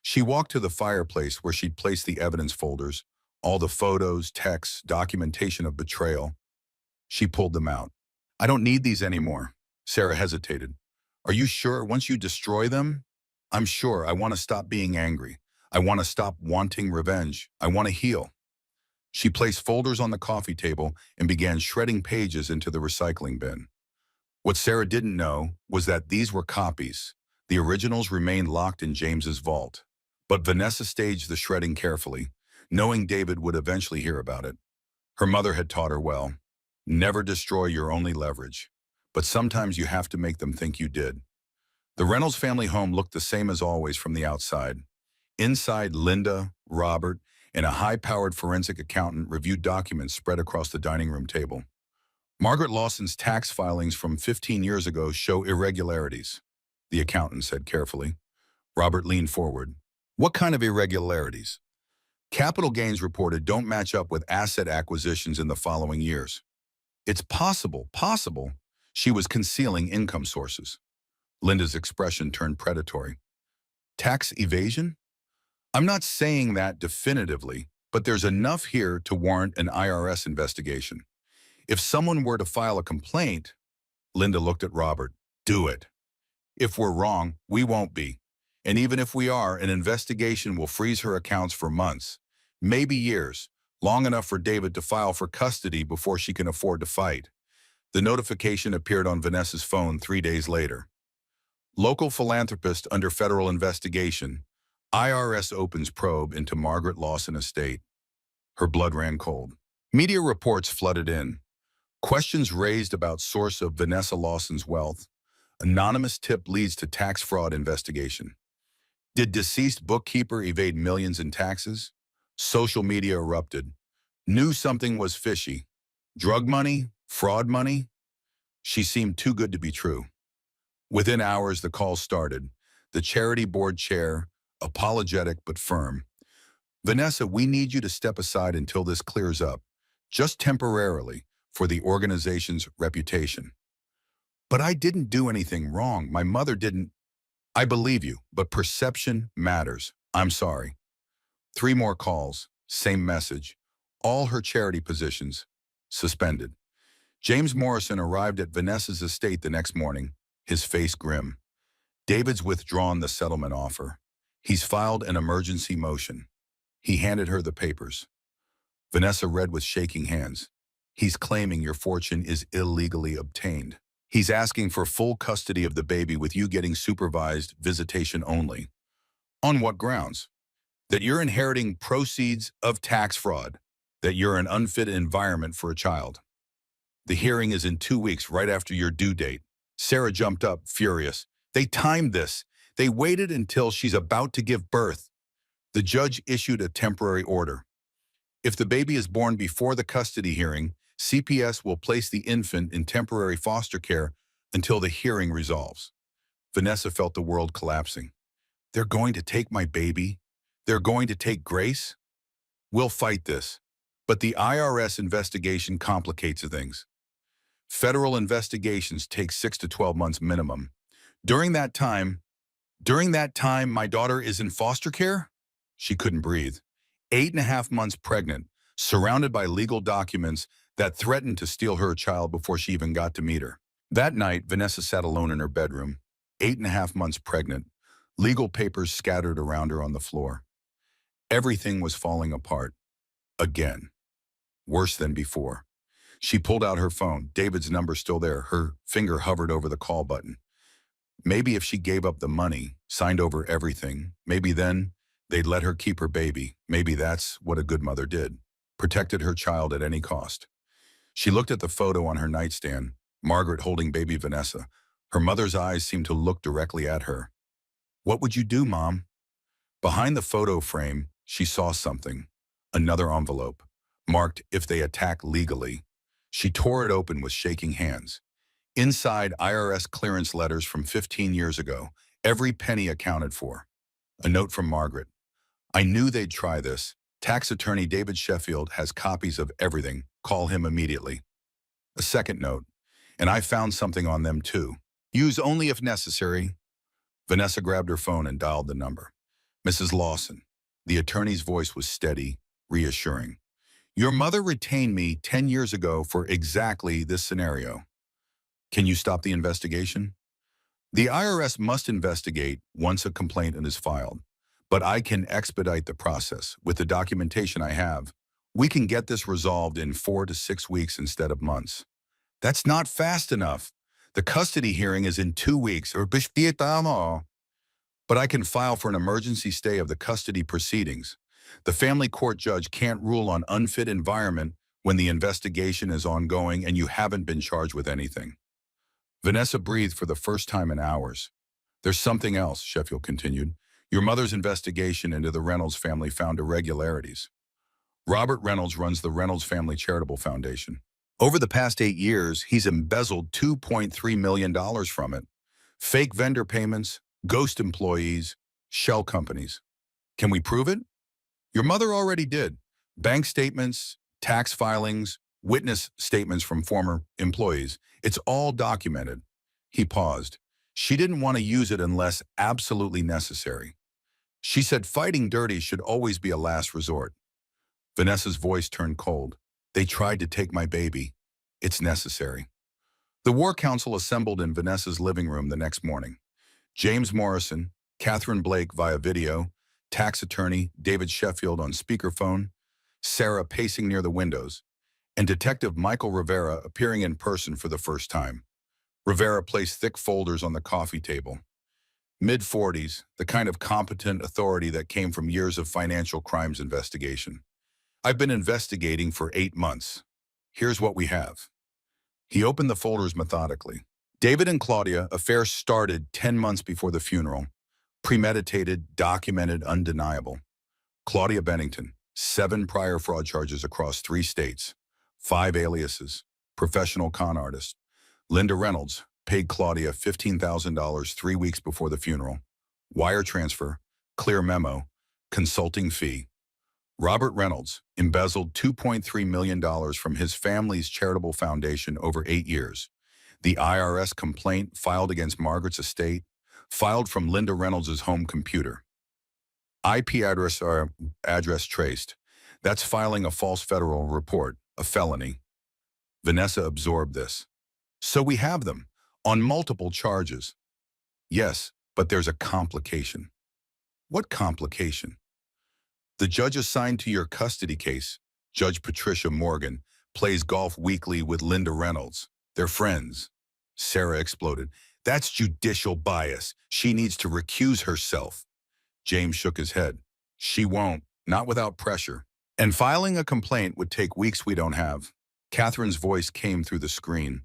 She walked to the fireplace where she'd placed the evidence folders, all the photos, texts, documentation of betrayal. She pulled them out. I don't need these anymore. Sarah hesitated. Are you sure? Once you destroy them? I'm sure. I want to stop being angry. I want to stop wanting revenge. I want to heal. She placed folders on the coffee table and began shredding pages into the recycling bin. What Sarah didn't know was that these were copies. The originals remained locked in James's vault. But Vanessa staged the shredding carefully, knowing David would eventually hear about it. Her mother had taught her well. Never destroy your only leverage. But sometimes you have to make them think you did. The Reynolds family home looked the same as always from the outside. Inside, Linda, Robert, and a high-powered forensic accountant reviewed documents spread across the dining room table. Margaret Lawson's tax filings from 15 years ago show irregularities, the accountant said carefully. Robert leaned forward. What kind of irregularities? Capital gains reported don't match up with asset acquisitions in the following years. It's possible she was concealing income sources. Linda's expression turned predatory. Tax evasion? I'm not saying that definitively, but there's enough here to warrant an IRS investigation. If someone were to file a complaint, Linda looked at Robert, do it. If we're wrong, we won't be. And even if we are, an investigation will freeze her accounts for months, maybe years, long enough for David to file for custody before she can afford to fight. The notification appeared on Vanessa's phone 3 days later. Local philanthropist under federal investigation. IRS opens probe into Margaret Lawson estate. Her blood ran cold. Media reports flooded in. Questions raised about source of Vanessa Lawson's wealth. Anonymous tip leads to tax fraud investigation. Did deceased bookkeeper evade millions in taxes? Social media erupted. Knew something was fishy. Drug money? Fraud money? She seemed too good to be true. Within hours, the call started. The charity board chair, apologetic but firm. Vanessa, we need you to step aside until this clears up, just temporarily, for the organization's reputation. But I didn't do anything wrong. My mother didn't. I believe you, but perception matters. I'm sorry. 3 more calls, same message. All her charity positions suspended. James Morrison arrived at Vanessa's estate the next morning, his face grim. David's withdrawn the settlement offer. He's filed an emergency motion. He handed her the papers. Vanessa read with shaking hands. He's claiming your fortune is illegally obtained. He's asking for full custody of the baby with you getting supervised visitation only. On what grounds? That you're inheriting proceeds of tax fraud. That you're an unfit environment for a child. The hearing is in 2 weeks, right after your due date. Sarah jumped up, furious. They timed this. They waited until she's about to give birth. The judge issued a temporary order. If the baby is born before the custody hearing, CPS will place the infant in temporary foster care until the hearing resolves. Vanessa felt the world collapsing. They're going to take my baby? They're going to take Grace? We'll fight this. But the IRS investigation complicates things. Federal investigations take 6 to 12 months minimum. During that time, my daughter is in foster care? She couldn't breathe. 8.5 months pregnant, surrounded by legal documents that threatened to steal her child before she even got to meet her. That night, Vanessa sat alone in her bedroom, 8.5 months pregnant, legal papers scattered around her on the floor. Everything was falling apart. Again. Worse than before. She pulled out her phone. David's number still there. Her finger hovered over the call button. Maybe if she gave up the money, signed over everything, maybe then they'd let her keep her baby. Maybe that's what a good mother did. Protected her child at any cost. She looked at the photo on her nightstand, Margaret holding baby Vanessa. Her mother's eyes seemed to look directly at her. What would you do, Mom? Behind the photo frame, she saw something. Another envelope, marked if they attack legally. She tore it open with shaking hands. Inside, IRS clearance letters from 15 years ago, every penny accounted for. A note from Margaret. I knew they'd try this. Tax attorney David Sheffield has copies of everything. Call him immediately. A second note. And I found something on them too. Use only if necessary. Vanessa grabbed her phone and dialed the number. Mrs. Lawson. The attorney's voice was steady, reassuring. Your mother retained me 10 years ago for exactly this scenario. Can you stop the investigation? The IRS must investigate once a complaint is filed, but I can expedite the process. With the documentation I have, we can get this resolved in 4 to 6 weeks instead of months. That's not fast enough. The custody hearing is in 2 weeks, but I can file for an emergency stay of the custody proceedings. The family court judge can't rule on unfit environment when the investigation is ongoing and you haven't been charged with anything. Vanessa breathed for the first time in hours. There's something else, Sheffield continued. Your mother's investigation into the Reynolds family found irregularities. Robert Reynolds runs the Reynolds Family Charitable Foundation. Over the past 8 years, he's embezzled $2.3 million from it. Fake vendor payments, ghost employees, shell companies. Can we prove it? Your mother already did. Bank statements, tax filings, witness statements from former employees. It's all documented. He paused. She didn't want to use it unless absolutely necessary. She said fighting dirty should always be a last resort. Vanessa's voice turned cold. They tried to take my baby. It's necessary. The War Council assembled in Vanessa's living room the next morning. James Morrison, Catherine Blake via video, tax attorney David Sheffield on speakerphone, Sarah pacing near the windows, and Detective Michael Rivera appearing in person for the first time. Rivera placed thick folders on the coffee table. Mid-40s, the kind of competent authority that came from years of financial crimes investigation. I've been investigating for 8 months. Here's what we have. He opened the folders methodically. David and Claudia, affair started 10 months before the funeral. Premeditated, documented, undeniable. Claudia Bennington, 7 prior fraud charges across 3 states, 5 aliases, professional con artist. Linda Reynolds paid Claudia $15,000 3 weeks before the funeral. Wire transfer, clear memo, consulting fee. Robert Reynolds embezzled $2.3 million from his family's charitable foundation over 8 years. The IRS complaint filed against Margaret's estate, filed from Linda Reynolds' home computer. IP address traced. That's filing a false federal report, a felony. Vanessa absorbed this. So we have them, on multiple charges. Yes, but there's a complication. What complication? The judge assigned to your custody case, Judge Patricia Morgan, plays golf weekly with Linda Reynolds. They're friends. Sarah exploded. That's judicial bias. She needs to recuse herself. James shook his head. She won't, not without pressure. And filing a complaint would take weeks we don't have. Catherine's voice came through the screen.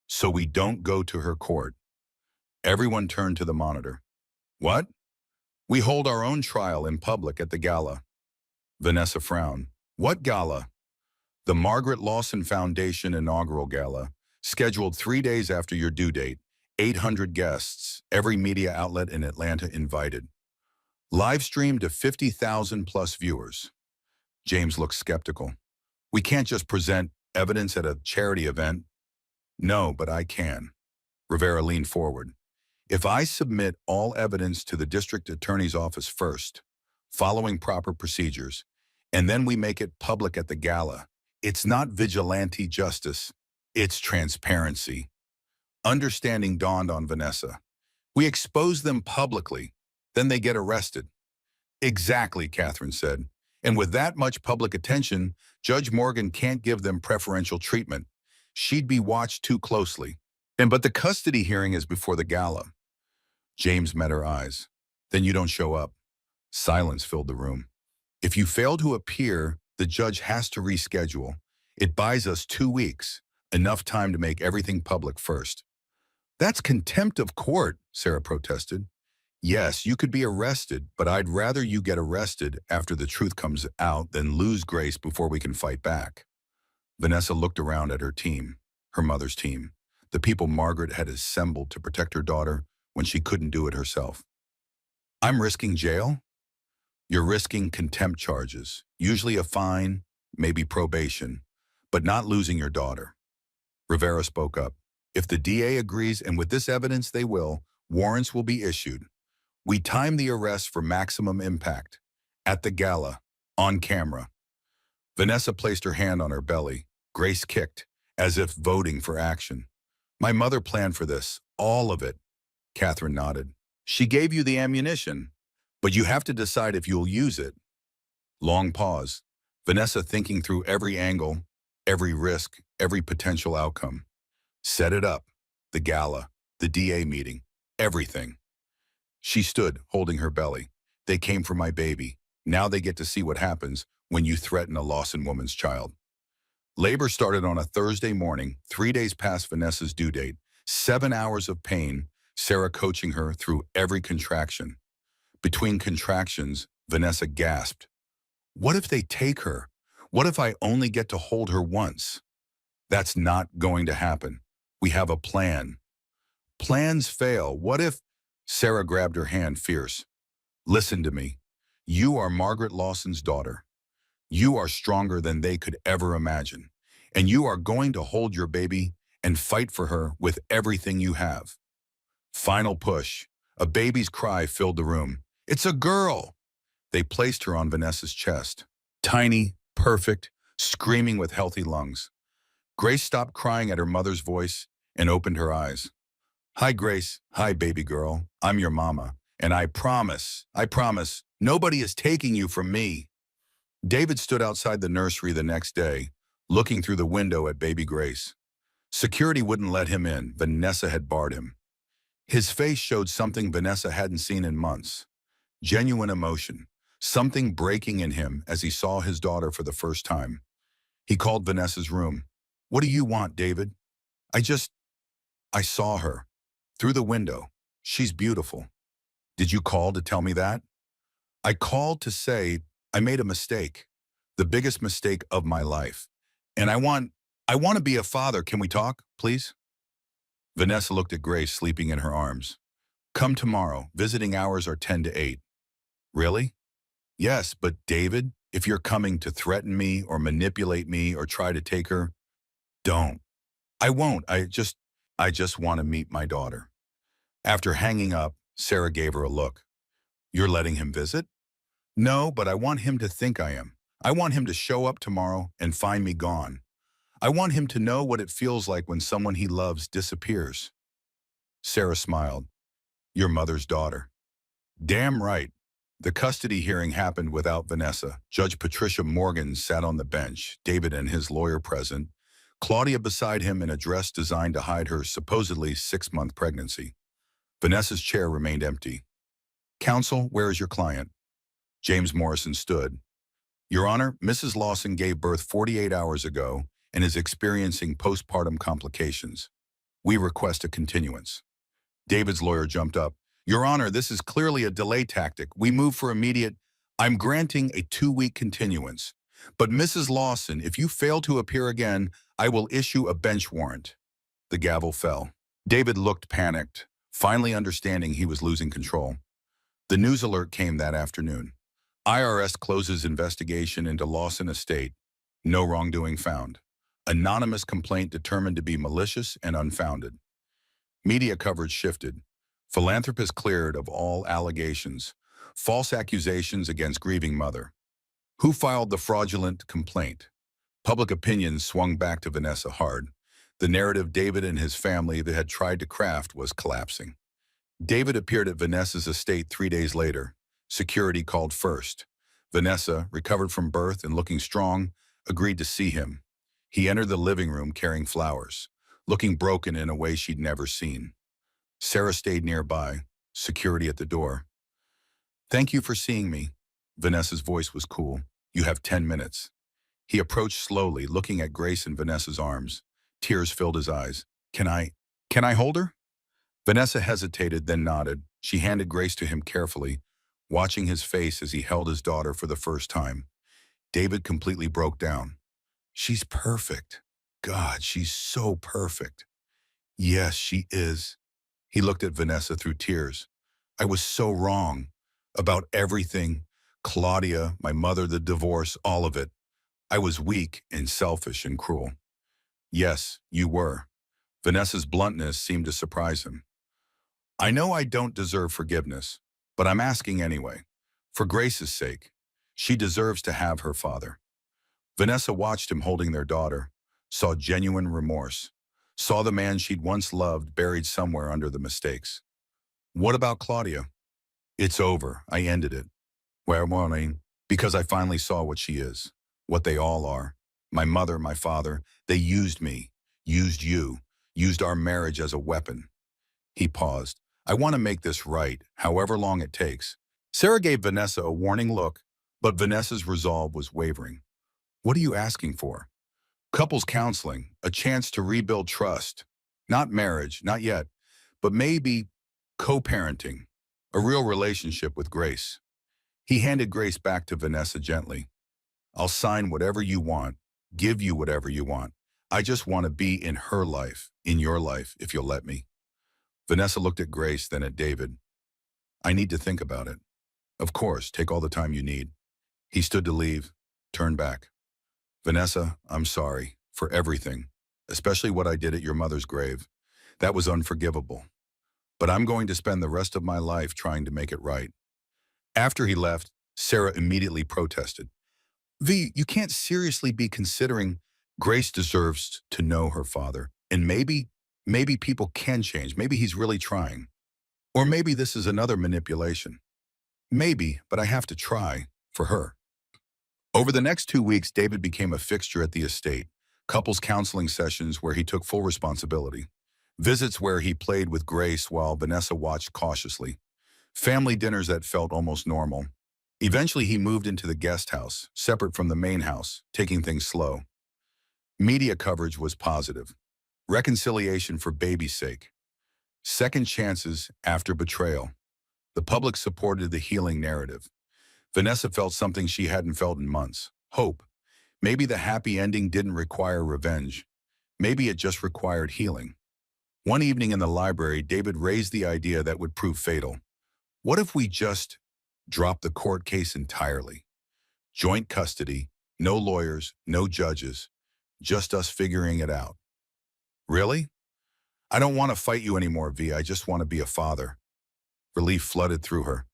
So we don't go to her court. Everyone turned to the monitor. What? We hold our own trial in public at the gala. Vanessa frowned. What gala? The Margaret Lawson Foundation inaugural gala, scheduled 3 days after your due date, 800 guests, every media outlet in Atlanta invited. Live streamed to 50,000 plus viewers. James looked skeptical. We can't just present evidence at a charity event. No, but I can. Rivera leaned forward. If I submit all evidence to the district attorney's office first, following proper procedures, and then we make it public at the gala, it's not vigilante justice, it's transparency. Understanding dawned on Vanessa. We expose them publicly, then they get arrested. Exactly, Catherine said. And with that much public attention, Judge Morgan can't give them preferential treatment. She'd be watched too closely. But the custody hearing is before the gala. James met her eyes. Then you don't show up. Silence filled the room. If you fail to appear, the judge has to reschedule. It buys us 2 weeks, enough time to make everything public first. That's contempt of court, Sarah protested. Yes, you could be arrested, but I'd rather you get arrested after the truth comes out than lose grace before we can fight back. Vanessa looked around at her team, her mother's team, the people Margaret had assembled to protect her daughter when she couldn't do it herself. I'm risking jail? You're risking contempt charges, usually a fine, maybe probation, but not losing your daughter. Rivera spoke up. If the DA agrees, and with this evidence they will, warrants will be issued. We time the arrest for maximum impact. At the gala, on camera. Vanessa placed her hand on her belly. Grace kicked, as if voting for action. My mother planned for this, all of it. Catherine nodded. She gave you the ammunition, but you have to decide if you'll use it. Long pause. Vanessa thinking through every angle, every risk, every potential outcome. Set it up. The gala, the DA meeting, everything. She stood, holding her belly. They came for my baby. Now they get to see what happens when you threaten a Lawson woman's child. Labor started on a Thursday morning, 3 days past Vanessa's due date. 7 hours of pain, Sarah coaching her through every contraction. Between contractions, Vanessa gasped. What if they take her? What if I only get to hold her once? That's not going to happen. We have a plan. Plans fail. What if... Sarah grabbed her hand fierce. Listen to me. You are Margaret Lawson's daughter. You are stronger than they could ever imagine. And you are going to hold your baby and fight for her with everything you have. Final push. A baby's cry filled the room. It's a girl! They placed her on Vanessa's chest. Tiny, perfect, screaming with healthy lungs. Grace stopped crying at her mother's voice and opened her eyes. Hi, Grace. Hi, baby girl. I'm your mama. And I promise, nobody is taking you from me. David stood outside the nursery the next day, looking through the window at baby Grace. Security wouldn't let him in. Vanessa had barred him. His face showed something Vanessa hadn't seen in months. Genuine emotion, something breaking in him as he saw his daughter for the first time. He called Vanessa's room. What do you want, David? I saw her. Through the window. She's beautiful. Did you call to tell me that? I called to say I made a mistake. The biggest mistake of my life. And I want to be a father. Can we talk, please? Vanessa looked at Grace sleeping in her arms. Come tomorrow. Visiting hours are 10 to 8. Really? Yes, but David, if you're coming to threaten me or manipulate me or try to take her, don't. I won't. I just want to meet my daughter. After hanging up, Sarah gave her a look. You're letting him visit? No, but I want him to think I am. I want him to show up tomorrow and find me gone. I want him to know what it feels like when someone he loves disappears. Sarah smiled. Your mother's daughter. Damn right. The custody hearing happened without Vanessa. Judge Patricia Morgan sat on the bench, David and his lawyer present, Claudia beside him in a dress designed to hide her supposedly 6-month pregnancy. Vanessa's chair remained empty. Counsel, where is your client? James Morrison stood. Your Honor, Mrs. Lawson gave birth 48 hours ago and is experiencing postpartum complications. We request a continuance. David's lawyer jumped up. Your Honor, this is clearly a delay tactic. We move for immediate. I'm granting a 2-week continuance. But Mrs. Lawson, if you fail to appear again, I will issue a bench warrant. The gavel fell. David looked panicked, finally understanding he was losing control. The news alert came that afternoon. IRS closes investigation into Lawson estate. No wrongdoing found. Anonymous complaint determined to be malicious and unfounded. Media coverage shifted. Philanthropist cleared of all allegations. False accusations against grieving mother. Who filed the fraudulent complaint? Public opinion swung back to Vanessa hard. The narrative David and his family that had tried to craft was collapsing. David appeared at Vanessa's estate 3 days later. Security called first. Vanessa, recovered from birth and looking strong, agreed to see him. He entered the living room carrying flowers, looking broken in a way she'd never seen. Sarah stayed nearby, security at the door. Thank you for seeing me. Vanessa's voice was cool. You have 10 minutes. He approached slowly, looking at Grace in Vanessa's arms. Tears filled his eyes. Can I hold her? Vanessa hesitated, then nodded. She handed Grace to him carefully, watching his face as he held his daughter for the first time. David completely broke down. She's perfect. God, she's so perfect. Yes, she is. He looked at Vanessa through tears. I was so wrong about everything. Claudia, my mother, the divorce, all of it. I was weak and selfish and cruel. Yes, you were. Vanessa's bluntness seemed to surprise him. I know I don't deserve forgiveness, but I'm asking anyway. For Grace's sake, she deserves to have her father. Vanessa watched him holding their daughter, saw genuine remorse, saw the man she'd once loved buried somewhere under the mistakes. What about Claudia? It's over. I ended it. Well, because I finally saw what she is, what they all are. My mother, my father, they used me, used you, used our marriage as a weapon. He paused. I want to make this right, however long it takes. Sarah gave Vanessa a warning look, but Vanessa's resolve was wavering. What are you asking for? Couples counseling, a chance to rebuild trust. Not marriage, not yet, but maybe co-parenting, a real relationship with Grace. He handed Grace back to Vanessa gently. I'll sign whatever you want, give you whatever you want. I just want to be in her life, in your life, if you'll let me. Vanessa looked at Grace, then at David. I need to think about it. Of course, take all the time you need. He stood to leave, turned back. Vanessa, I'm sorry for everything, especially what I did at your mother's grave. That was unforgivable. But I'm going to spend the rest of my life trying to make it right. After he left, Sarah immediately protested. V, you can't seriously be considering Grace deserves to know her father. And maybe people can change. Maybe he's really trying. Or maybe this is another manipulation. Maybe, but I have to try for her. Over the next 2 weeks, David became a fixture at the estate. Couples counseling sessions where he took full responsibility. Visits where he played with Grace while Vanessa watched cautiously. Family dinners that felt almost normal. Eventually, he moved into the guest house, separate from the main house, taking things slow. Media coverage was positive. Reconciliation for baby's sake. Second chances after betrayal. The public supported the healing narrative. Vanessa felt something she hadn't felt in months. Hope. Maybe the happy ending didn't require revenge. Maybe it just required healing. One evening in the library, David raised the idea that would prove fatal. What if we just drop the court case entirely? Joint custody, no lawyers, no judges, just us figuring it out. Really? I don't want to fight you anymore, V. I just want to be a father. Relief flooded through her.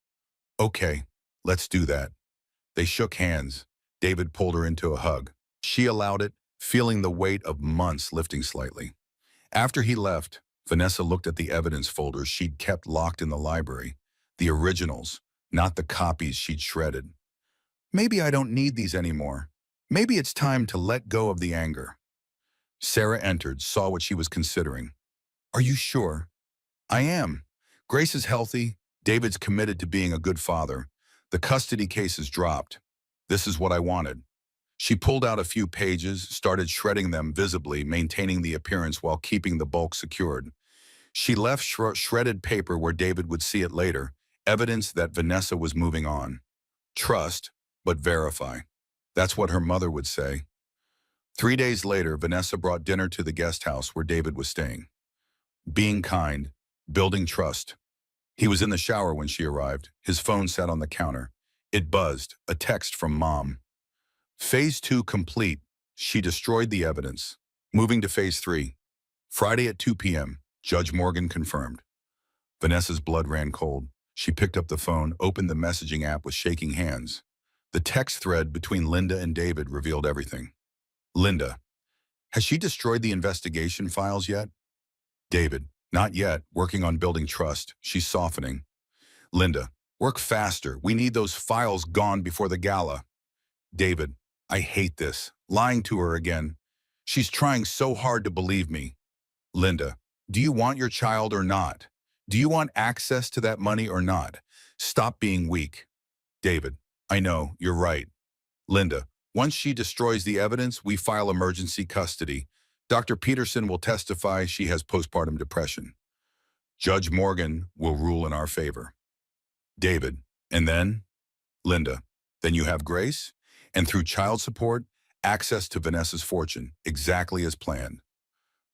Okay, let's do that. They shook hands. David pulled her into a hug. She allowed it, feeling the weight of months lifting slightly. After he left, Vanessa looked at the evidence folders she'd kept locked in the library. The originals, not the copies she'd shredded. Maybe I don't need these anymore. Maybe it's time to let go of the anger. Sarah entered, saw what she was considering. Are you sure? I am. Grace is healthy. David's committed to being a good father. The custody case is dropped. This is what I wanted. She pulled out a few pages, started shredding them visibly, maintaining the appearance while keeping the bulk secured. She left shredded paper where David would see it later, evidence that Vanessa was moving on. Trust, but verify. That's what her mother would say. 3 days later, Vanessa brought dinner to the guest house where David was staying. Being kind, building trust. He was in the shower when she arrived. His phone sat on the counter. It buzzed, a text from Mom. Phase 2 complete. She destroyed the evidence. Moving to Phase 3. Friday at 2 p.m., Judge Morgan confirmed. Vanessa's blood ran cold. She picked up the phone, opened the messaging app with shaking hands. The text thread between Linda and David revealed everything. Linda, has she destroyed the investigation files yet? David, not yet, working on building trust. She's softening. Linda, work faster. We need those files gone before the gala. David, I hate this. Lying to her again. She's trying so hard to believe me. Linda, do you want your child or not? Do you want access to that money or not? Stop being weak. David, I know, you're right. Linda, once she destroys the evidence, we file emergency custody. Dr. Peterson will testify she has postpartum depression. Judge Morgan will rule in our favor. David, and then? Linda, then you have Grace, and through child support, access to Vanessa's fortune, exactly as planned.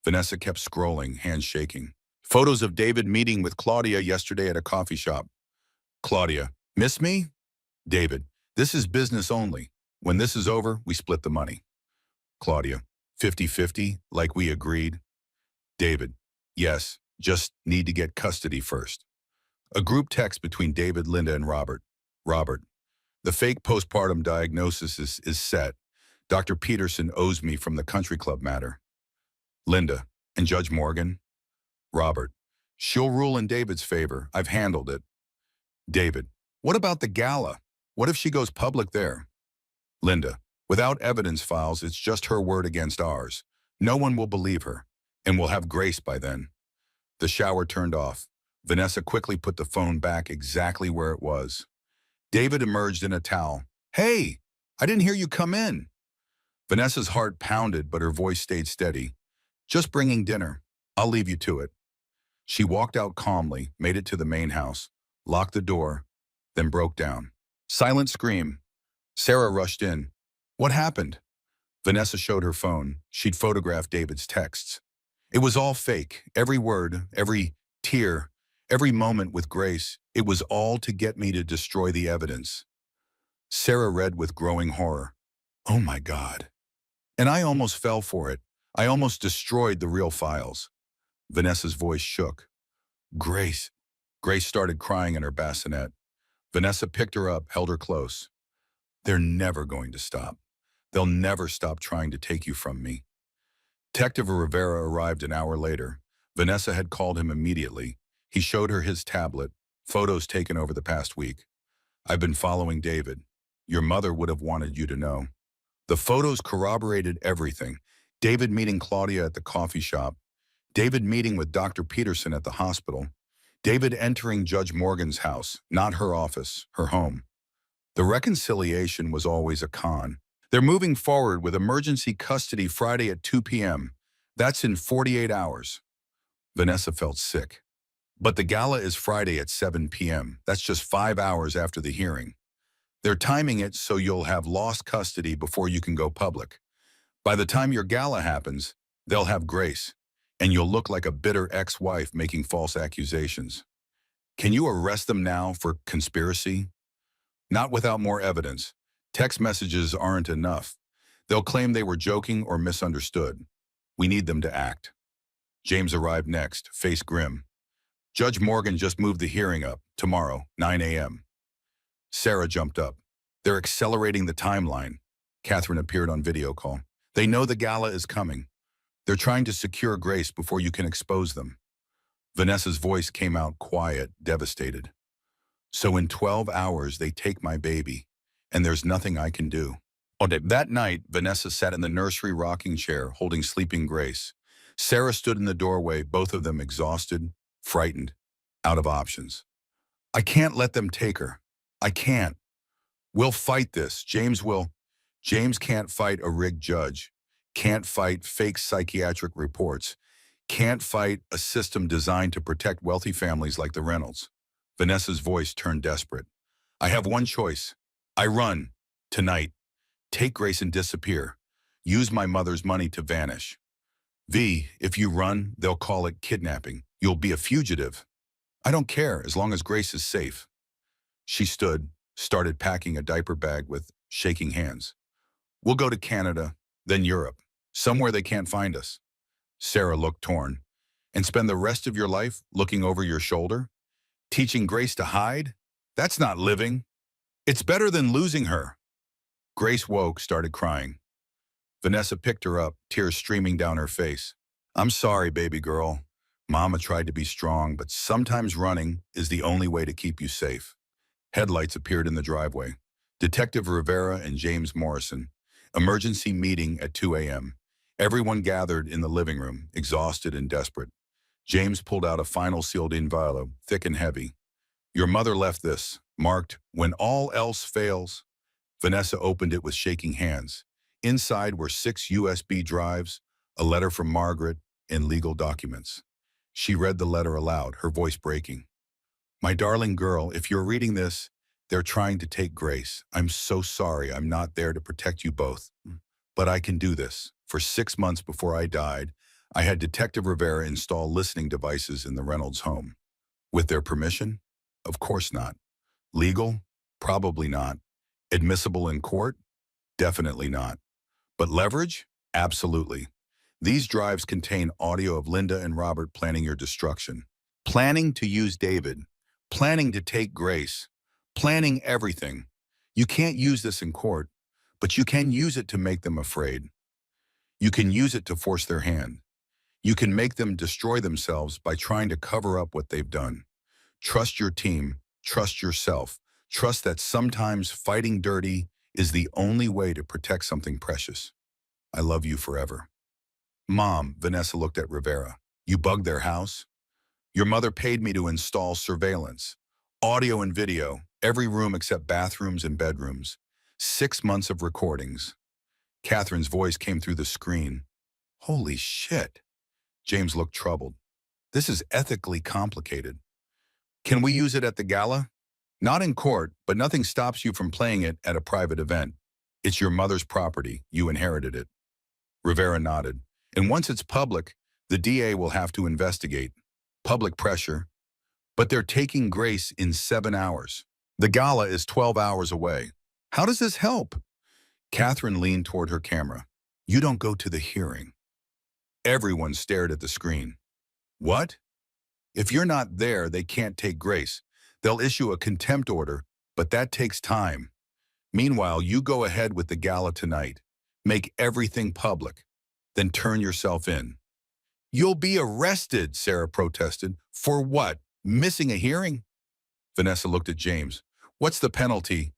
Vanessa kept scrolling, hands shaking. Photos of David meeting with Claudia yesterday at a coffee shop. Claudia, miss me? David, this is business only. When this is over, we split the money. Claudia, 50-50, like we agreed. David, yes, just need to get custody first. A group text between David, Linda, and Robert. Robert, the fake postpartum diagnosis is set. Dr. Peterson owes me from the country club matter. Linda, and Judge Morgan? Robert, she'll rule in David's favor. I've handled it. David, what about the gala? What if she goes public there? Linda, without evidence files, it's just her word against ours. No one will believe her, and we'll have Grace by then. The shower turned off. Vanessa quickly put the phone back exactly where it was. David emerged in a towel. Hey, I didn't hear you come in. Vanessa's heart pounded, but her voice stayed steady. Just bringing dinner. I'll leave you to it. She walked out calmly, made it to the main house, locked the door, then broke down. Silent scream. Sarah rushed in. What happened? Vanessa showed her phone. She'd photographed David's texts. It was all fake. Every word, every tear, every moment with Grace. It was all to get me to destroy the evidence. Sarah read with growing horror. Oh my God. And I almost fell for it. I almost destroyed the real files. Vanessa's voice shook. Grace. Grace started crying in her bassinet. Vanessa picked her up, held her close. They're never going to stop. They'll never stop trying to take you from me. Detective Rivera arrived an hour later. Vanessa had called him immediately. He showed her his tablet, photos taken over the past week. I've been following David. Your mother would have wanted you to know. The photos corroborated everything. David meeting Claudia at the coffee shop. David meeting with Dr. Peterson at the hospital. David entering Judge Morgan's house, not her office, her home. The reconciliation was always a con. They're moving forward with emergency custody Friday at 2 p.m. That's in 48 hours. Vanessa felt sick. But the gala is Friday at 7 p.m. That's just 5 hours after the hearing. They're timing it so you'll have lost custody before you can go public. By the time your gala happens, they'll have Grace, and you'll look like a bitter ex-wife making false accusations. Can you arrest them now for conspiracy? Not without more evidence. Text messages aren't enough. They'll claim they were joking or misunderstood. We need them to act. James arrived next, face grim. Judge Morgan just moved the hearing up, tomorrow, 9 a.m. Sarah jumped up. They're accelerating the timeline. Catherine appeared on video call. They know the gala is coming. They're trying to secure Grace before you can expose them. Vanessa's voice came out quiet, devastated. So in 12 hours, they take my baby, and there's nothing I can do. That night, Vanessa sat in the nursery rocking chair, holding sleeping Grace. Sarah stood in the doorway, both of them exhausted, frightened, out of options. I can't let them take her. I can't. We'll fight this. James will. James can't fight a rigged judge, can't fight fake psychiatric reports, can't fight a system designed to protect wealthy families like the Reynolds. Vanessa's voice turned desperate. I have one choice. I run. Tonight. Take Grace and disappear. Use my mother's money to vanish. V, if you run, they'll call it kidnapping. You'll be a fugitive. I don't care as long as Grace is safe. She stood, started packing a diaper bag with shaking hands. We'll go to Canada, then Europe, somewhere they can't find us. Sarah looked torn. And spend the rest of your life looking over your shoulder? Teaching Grace to hide? That's not living. It's better than losing her. Grace woke, started crying. Vanessa picked her up, tears streaming down her face. I'm sorry, baby girl. Mama tried to be strong, but sometimes running is the only way to keep you safe. Headlights appeared in the driveway. Detective Rivera and James Morrison. Emergency meeting at 2 a.m. Everyone gathered in the living room, exhausted and desperate. James pulled out a final sealed envelope, thick and heavy. Your mother left this, marked, when all else fails. Vanessa opened it with shaking hands. Inside were 6 USB drives, a letter from Margaret, and legal documents. She read the letter aloud, her voice breaking. My darling girl, if you're reading this, they're trying to take Grace. I'm so sorry I'm not there to protect you both. But I can do this. For 6 months before I died, I had Detective Rivera install listening devices in the Reynolds home. With their permission? Of course not. Legal? Probably not. Admissible in court? Definitely not. But leverage? Absolutely. These drives contain audio of Linda and Robert planning your destruction. Planning to use David. Planning to take Grace. Planning everything. You can't use this in court, but you can use it to make them afraid. You can use it to force their hand. You can make them destroy themselves by trying to cover up what they've done. Trust your team. Trust yourself. Trust that sometimes fighting dirty is the only way to protect something precious. I love you forever. Mom, Vanessa looked at Rivera. You bugged their house? Your mother paid me to install surveillance. Audio and video, every room except bathrooms and bedrooms. 6 months of recordings. Catherine's voice came through the screen. Holy shit. James looked troubled. This is ethically complicated. Can we use it at the gala? Not in court, but nothing stops you from playing it at a private event. It's your mother's property. You inherited it. Rivera nodded. And once it's public, the DA will have to investigate. Public pressure. But they're taking Grace in 7 hours. The gala is 12 hours away. How does this help? Catherine leaned toward her camera. You don't go to the hearing. Everyone stared at the screen. What? If you're not there, they can't take Grace. They'll issue a contempt order, but that takes time. Meanwhile, you go ahead with the gala tonight. Make everything public. Then turn yourself in. You'll be arrested, Sarah protested. For what? Missing a hearing? Vanessa looked at James. What's the penalty?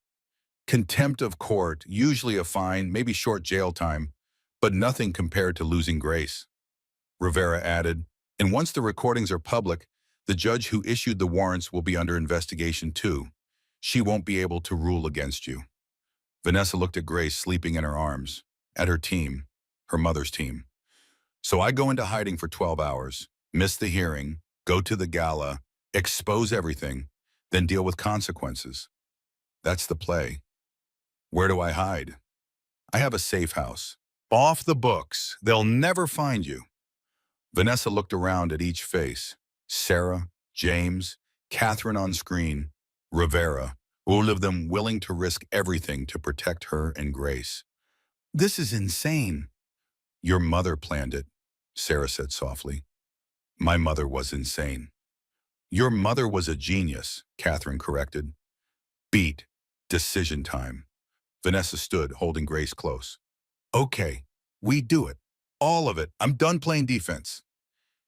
Contempt of court, usually a fine, maybe short jail time, but nothing compared to losing Grace. Rivera added, and once the recordings are public, the judge who issued the warrants will be under investigation too. She won't be able to rule against you. Vanessa looked at Grace sleeping in her arms, at her team, her mother's team. So I go into hiding for 12 hours, miss the hearing, go to the gala, expose everything, then deal with consequences. That's the play. Where do I hide? I have a safe house. Off the books. They'll never find you. Vanessa looked around at each face. Sarah, James, Catherine on screen, Rivera, all of them willing to risk everything to protect her and Grace. This is insane. Your mother planned it, Sarah said softly. My mother was insane. Your mother was a genius, Catherine corrected. Beat. Decision time. Vanessa stood, holding Grace close. Okay, we do it. All of it. I'm done playing defense.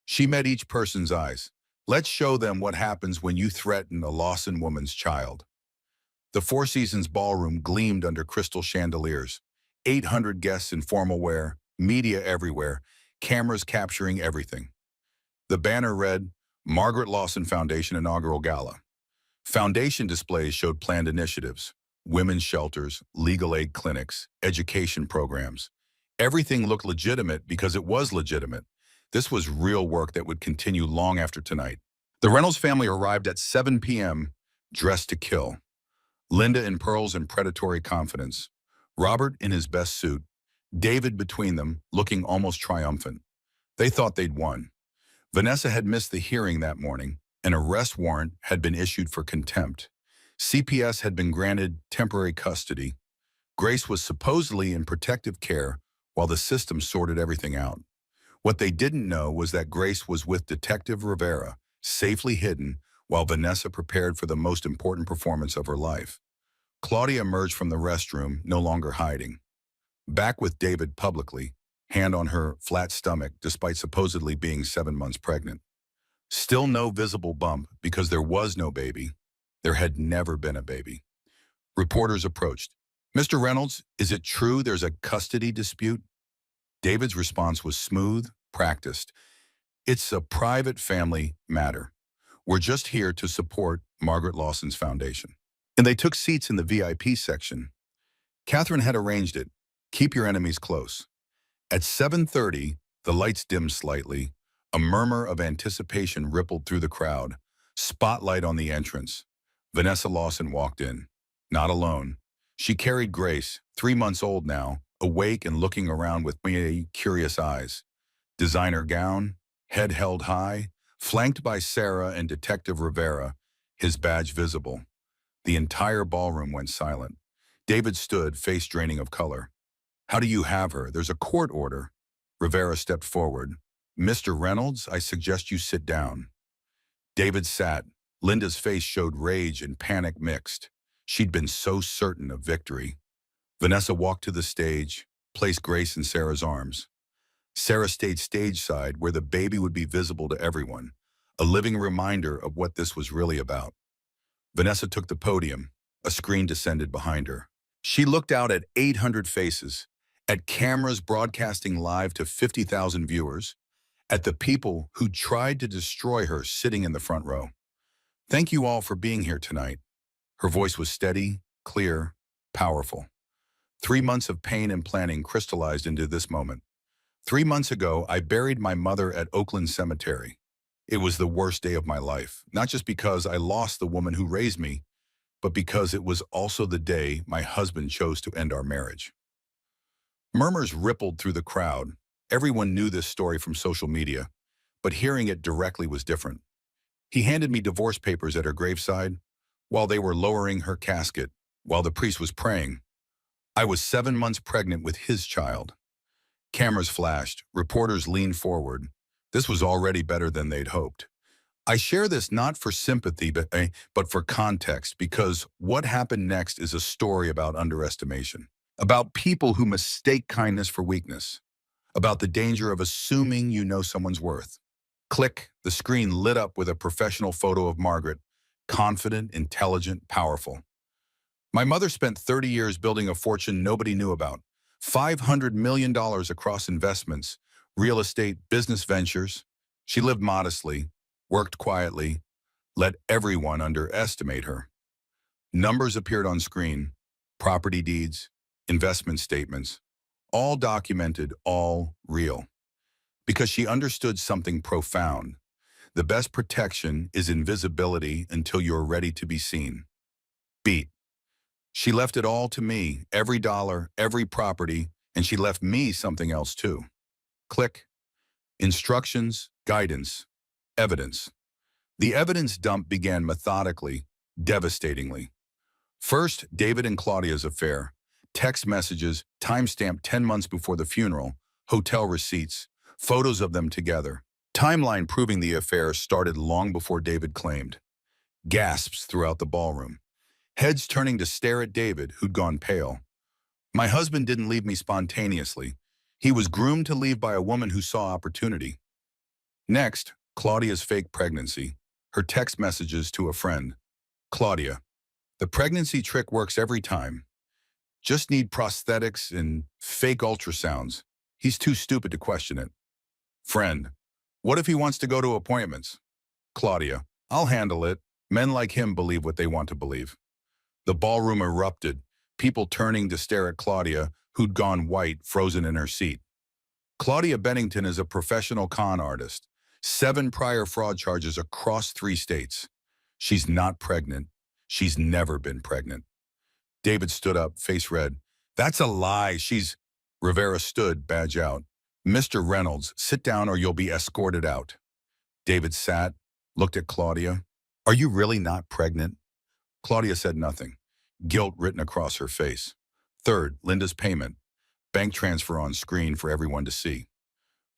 She met each person's eyes. Let's show them what happens when you threaten a Lawson woman's child. The Four Seasons ballroom gleamed under crystal chandeliers. 800 guests in formal wear, media everywhere, cameras capturing everything. The banner read, Margaret Lawson Foundation Inaugural Gala. Foundation displays showed planned initiatives, women's shelters, legal aid clinics, education programs. Everything looked legitimate because it was legitimate. This was real work that would continue long after tonight. The Reynolds family arrived at 7 p.m., dressed to kill. Linda in pearls and predatory confidence. Robert in his best suit. David between them, looking almost triumphant. They thought they'd won. Vanessa had missed the hearing that morning. An arrest warrant had been issued for contempt. CPS had been granted temporary custody. Grace was supposedly in protective care while the system sorted everything out. What they didn't know was that Grace was with Detective Rivera, safely hidden, while Vanessa prepared for the most important performance of her life. Claudia emerged from the restroom, no longer hiding. Back with David publicly, hand on her flat stomach despite supposedly being 7 months pregnant. Still no visible bump because there was no baby. There had never been a baby. Reporters approached. Mr. Reynolds, is it true there's a custody dispute? David's response was smooth, practiced. It's a private family matter. We're just here to support Margaret Lawson's foundation. And they took seats in the VIP section. Catherine had arranged it. Keep your enemies close. At 7:30, the lights dimmed slightly. A murmur of anticipation rippled through the crowd. Spotlight on the entrance. Vanessa Lawson walked in. Not alone. She carried Grace, 3 months old now, awake and looking around with curious eyes. Designer gown, head held high, flanked by Sarah and Detective Rivera, his badge visible. The entire ballroom went silent. David stood, face draining of color. How do you have her? There's a court order. Rivera stepped forward. Mr. Reynolds, I suggest you sit down. David sat. Linda's face showed rage and panic mixed. She'd been so certain of victory. Vanessa walked to the stage, placed Grace in Sarah's arms. Sarah stayed stage side where the baby would be visible to everyone, a living reminder of what this was really about. Vanessa took the podium. A screen descended behind her. She looked out at 800 faces, at cameras broadcasting live to 50,000 viewers, at the people who tried to destroy her sitting in the front row. Thank you all for being here tonight. Her voice was steady, clear, powerful. 3 months of pain and planning crystallized into this moment. 3 months ago, I buried my mother at Oakland Cemetery. It was the worst day of my life, not just because I lost the woman who raised me, but because it was also the day my husband chose to end our marriage. Murmurs rippled through the crowd. Everyone knew this story from social media, but hearing it directly was different. He handed me divorce papers at her graveside while they were lowering her casket, while the priest was praying. I was 7 months pregnant with his child. Cameras flashed. Reporters leaned forward. This was already better than they'd hoped. I share this not for sympathy, but for context, because what happened next is a story about underestimation, about people who mistake kindness for weakness, about the danger of assuming you know someone's worth. Click, the screen lit up with a professional photo of Margaret, confident, intelligent, powerful. My mother spent 30 years building a fortune nobody knew about. $500 million across investments, real estate, business ventures. She lived modestly, worked quietly, let everyone underestimate her. Numbers appeared on screen, property deeds, investment statements, all documented, all real. Because she understood something profound. The best protection is invisibility until you're ready to be seen. Beat. She left it all to me, every dollar, every property, and she left me something else too. Click. Instructions, guidance, evidence. The evidence dump began methodically, devastatingly. First, David and Claudia's affair. Text messages, timestamped 10 months before the funeral, hotel receipts, photos of them together. Timeline proving the affair started long before David claimed. Gasps throughout the ballroom. Heads turning to stare at David, who'd gone pale. My husband didn't leave me spontaneously. He was groomed to leave by a woman who saw opportunity. Next, Claudia's fake pregnancy. Her text messages to a friend. Claudia, the pregnancy trick works every time. Just need prosthetics and fake ultrasounds. He's too stupid to question it. Friend, what if he wants to go to appointments? Claudia, I'll handle it. Men like him believe what they want to believe. The ballroom erupted, people turning to stare at Claudia, who'd gone white, frozen in her seat. Claudia Bennington is a professional con artist. 7 prior fraud charges across 3 states. She's not pregnant. She's never been pregnant. David stood up, face red. That's a lie. Rivera stood, badge out. Mr. Reynolds, sit down or you'll be escorted out. David sat, looked at Claudia. Are you really not pregnant? Claudia said nothing, guilt written across her face. Third, Linda's payment. Bank transfer on screen for everyone to see.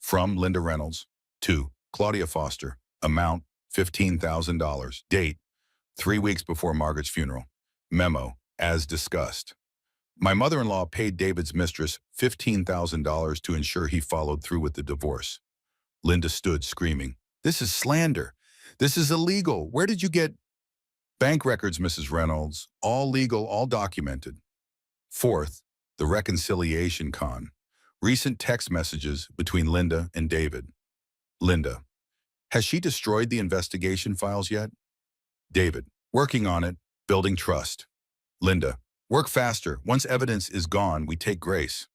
From Linda Reynolds to Claudia Foster. Amount, $15,000. Date, 3 weeks before Margaret's funeral. Memo, as discussed. My mother-in-law paid David's mistress $15,000 to ensure he followed through with the divorce. Linda stood screaming, "This is slander. This is illegal. Where did you get—" Bank records, Mrs. Reynolds. All legal, all documented. Fourth, the reconciliation con. Recent text messages between Linda and David. Linda, has she destroyed the investigation files yet? David, working on it, building trust. Linda, work faster. Once evidence is gone, we take grace.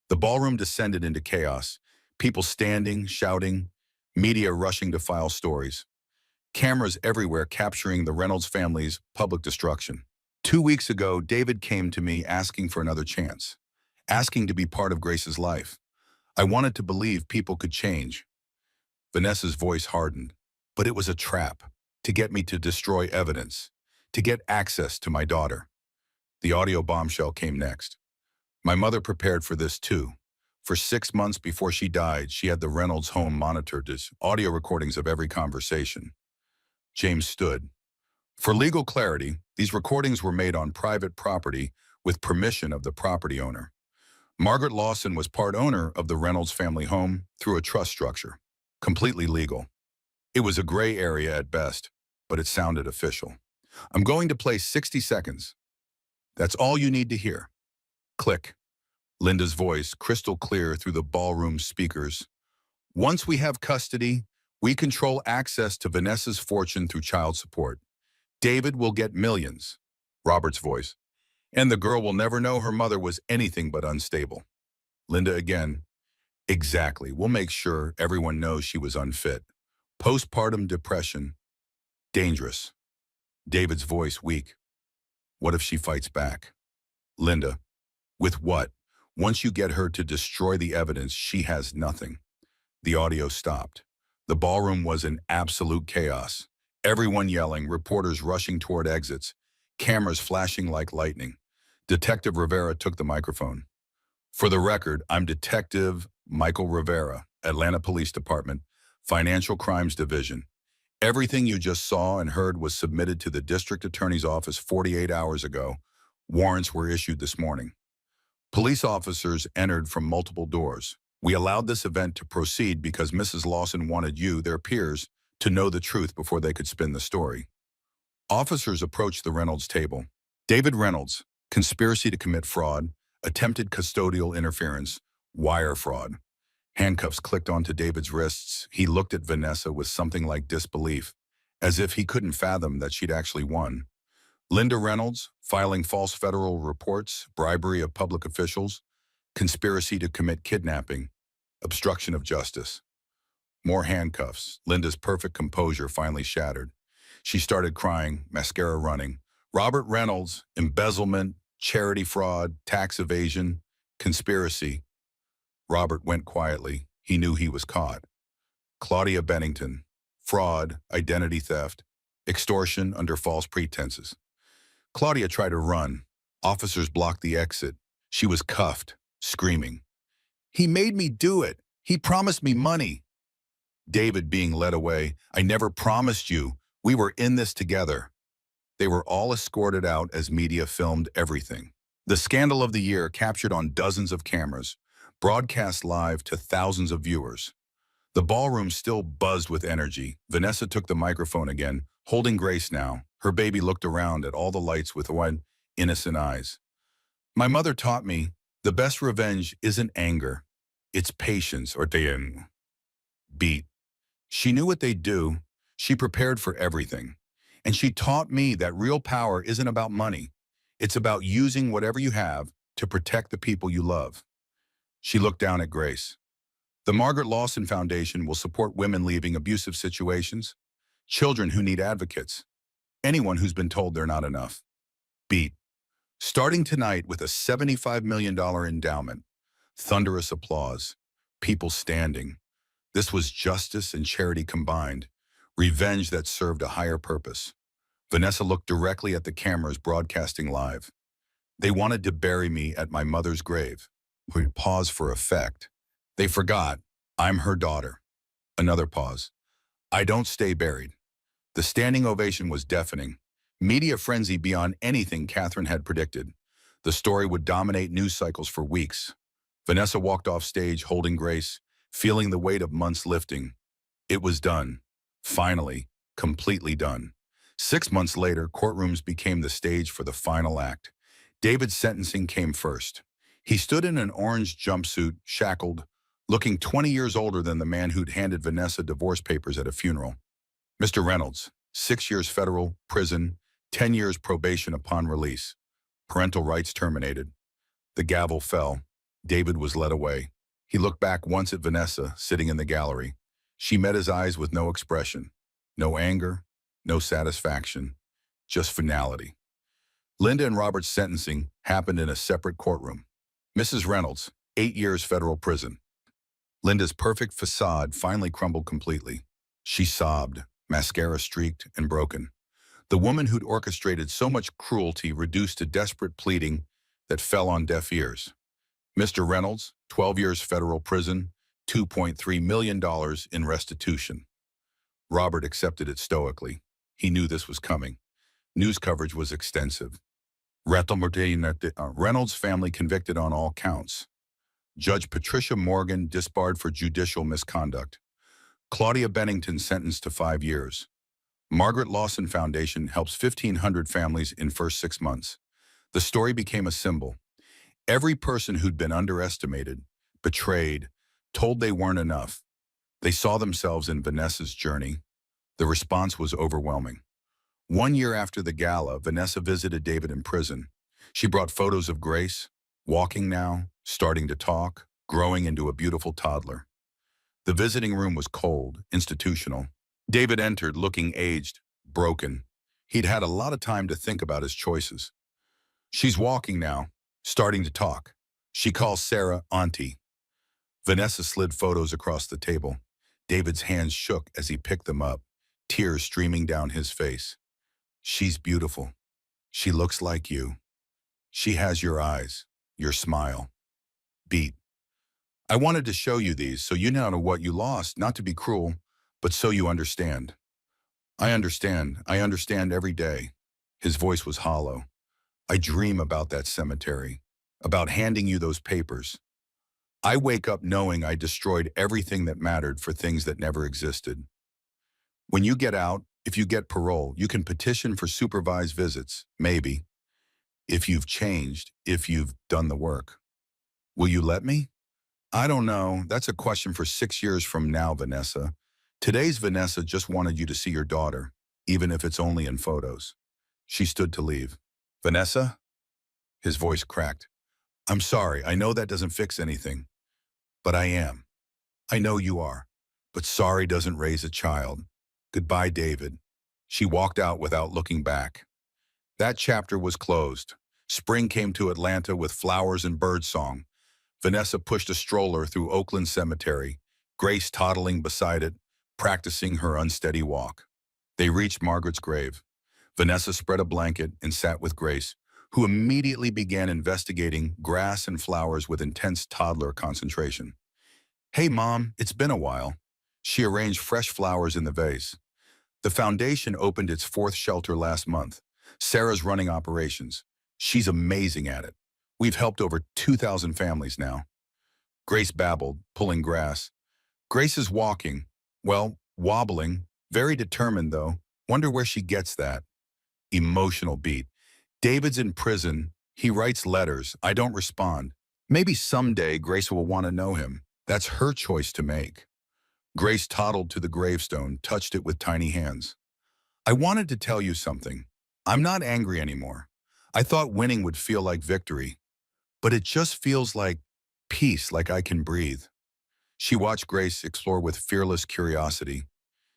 The ballroom descended into chaos. People standing, shouting, media rushing to file stories. Cameras everywhere capturing the Reynolds family's public destruction. 2 weeks ago, David came to me asking for another chance, asking to be part of Grace's life. I wanted to believe people could change. Vanessa's voice hardened, but it was a trap to get me to destroy evidence, to get access to my daughter. The audio bombshell came next. My mother prepared for this too. For 6 months before she died, she had the Reynolds home monitored as audio recordings of every conversation. James stood. For legal clarity, these recordings were made on private property with permission of the property owner. Margaret Lawson was part owner of the Reynolds family home through a trust structure, completely legal. It was a gray area at best, but it sounded official. I'm going to play 60 seconds. That's all you need to hear. Click. Linda's voice, crystal clear through the ballroom speakers. Once we have custody, we control access to Vanessa's fortune through child support. David will get millions. Robert's voice. And the girl will never know her mother was anything but unstable. Linda again. Exactly. We'll make sure everyone knows she was unfit. Postpartum depression. Dangerous. David's voice weak. What if she fights back? Linda. With what? Once you get her to destroy the evidence, she has nothing. The audio stopped. The ballroom was in absolute chaos. Everyone yelling, reporters rushing toward exits, cameras flashing like lightning. Detective Rivera took the microphone. For the record, I'm Detective Michael Rivera, Atlanta Police Department, Financial Crimes Division. Everything you just saw and heard was submitted to the District Attorney's Office 48 hours ago. Warrants were issued this morning. Police officers entered from multiple doors. We allowed this event to proceed because Mrs. Lawson wanted you, their peers, to know the truth before they could spin the story. Officers approached the Reynolds table. David Reynolds, conspiracy to commit fraud, attempted custodial interference, wire fraud. Handcuffs clicked onto David's wrists. He looked at Vanessa with something like disbelief, as if he couldn't fathom that she'd actually won. Linda Reynolds, filing false federal reports, bribery of public officials, conspiracy to commit kidnapping, obstruction of justice. More handcuffs. Linda's perfect composure finally shattered. She started crying, mascara running. Robert Reynolds, embezzlement, charity fraud, tax evasion, conspiracy. Robert went quietly. He knew he was caught. Claudia Bennington, fraud, identity theft, extortion under false pretenses. Claudia tried to run. Officers blocked the exit. She was cuffed, screaming. He made me do it. He promised me money. David being led away. I never promised you. We were in this together. They were all escorted out as media filmed everything. The scandal of the year captured on dozens of cameras, broadcast live to thousands of viewers. The ballroom still buzzed with energy. Vanessa took the microphone again, holding Grace now. Her baby looked around at all the lights with wide, innocent eyes. My mother taught me the best revenge isn't anger. It's patience or beat. She knew what they'd do. She prepared for everything. And she taught me that real power isn't about money. It's about using whatever you have to protect the people you love. She looked down at Grace. The Margaret Lawson Foundation will support women leaving abusive situations, children who need advocates, anyone who's been told they're not enough. Beat. Starting tonight with a $75 million endowment. Thunderous applause. People standing. This was justice and charity combined. Revenge that served a higher purpose. Vanessa looked directly at the cameras broadcasting live. They wanted to bury me at my mother's grave. We paused for effect. They forgot, I'm her daughter. Another pause. I don't stay buried. The standing ovation was deafening. Media frenzy beyond anything Catherine had predicted. The story would dominate news cycles for weeks. Vanessa walked off stage holding Grace, feeling the weight of months lifting. It was done. Finally, completely done. 6 months later, courtrooms became the stage for the final act. David's sentencing came first. He stood in an orange jumpsuit, shackled, looking 20 years older than the man who'd handed Vanessa divorce papers at a funeral. Mr. Reynolds, 6 years federal prison, 10 years probation upon release. Parental rights terminated. The gavel fell. David was led away. He looked back once at Vanessa, sitting in the gallery. She met his eyes with no expression, no anger, no satisfaction, just finality. Linda and Robert's sentencing happened in a separate courtroom. Mrs. Reynolds, 8 years federal prison. Linda's perfect facade finally crumbled completely. She sobbed, mascara streaked and broken. The woman who'd orchestrated so much cruelty reduced to desperate pleading that fell on deaf ears. Mr. Reynolds, 12 years federal prison, $2.3 million in restitution. Robert accepted it stoically. He knew this was coming. News coverage was extensive. Reynolds' family convicted on all counts. Judge Patricia Morgan disbarred for judicial misconduct. Claudia Bennington sentenced to 5 years. Margaret Lawson Foundation helps 1,500 families in first 6 months. The story became a symbol. Every person who'd been underestimated, betrayed, told they weren't enough. They saw themselves in Vanessa's journey. The response was overwhelming. 1 year after the gala, Vanessa visited David in prison. She brought photos of Grace, walking now, starting to talk, growing into a beautiful toddler. The visiting room was cold, institutional. David entered looking aged, broken. He'd had a lot of time to think about his choices. She's walking now, starting to talk. She calls Sarah Auntie. Vanessa slid photos across the table. David's hands shook as he picked them up, tears streaming down his face. She's beautiful. She looks like you. She has your eyes, your smile. Beat. I wanted to show you these so you know what you lost, not to be cruel, but so you understand. I understand every day. His voice was hollow. I dream about that cemetery, about handing you those papers. I wake up knowing I destroyed everything that mattered for things that never existed. When you get out, if you get parole, you can petition for supervised visits, maybe. If you've changed, if you've done the work. Will you let me? I don't know. That's a question for 6 years from now, Vanessa. Today's Vanessa just wanted you to see your daughter, even if it's only in photos. She stood to leave. Vanessa? His voice cracked. I'm sorry, I know that doesn't fix anything. But I am. I know you are. But sorry doesn't raise a child. Goodbye, David. She walked out without looking back. That chapter was closed. Spring came to Atlanta with flowers and birdsong. Vanessa pushed a stroller through Oakland Cemetery, Grace toddling beside it, practicing her unsteady walk. They reached Margaret's grave. Vanessa spread a blanket and sat with Grace, who immediately began investigating grass and flowers with intense toddler concentration. Hey, Mom, it's been a while. She arranged fresh flowers in the vase. The foundation opened its fourth shelter last month. Sarah's running operations. She's amazing at it. We've helped over 2,000 families now. Grace babbled, pulling grass. Grace is walking. Well, wobbling. Very determined, though. Wonder where she gets that. Emotional beat. David's in prison. He writes letters. I don't respond. Maybe someday Grace will want to know him. That's her choice to make. Grace toddled to the gravestone, touched it with tiny hands. I wanted to tell you something. I'm not angry anymore. I thought winning would feel like victory, but it just feels like peace, like I can breathe. She watched Grace explore with fearless curiosity.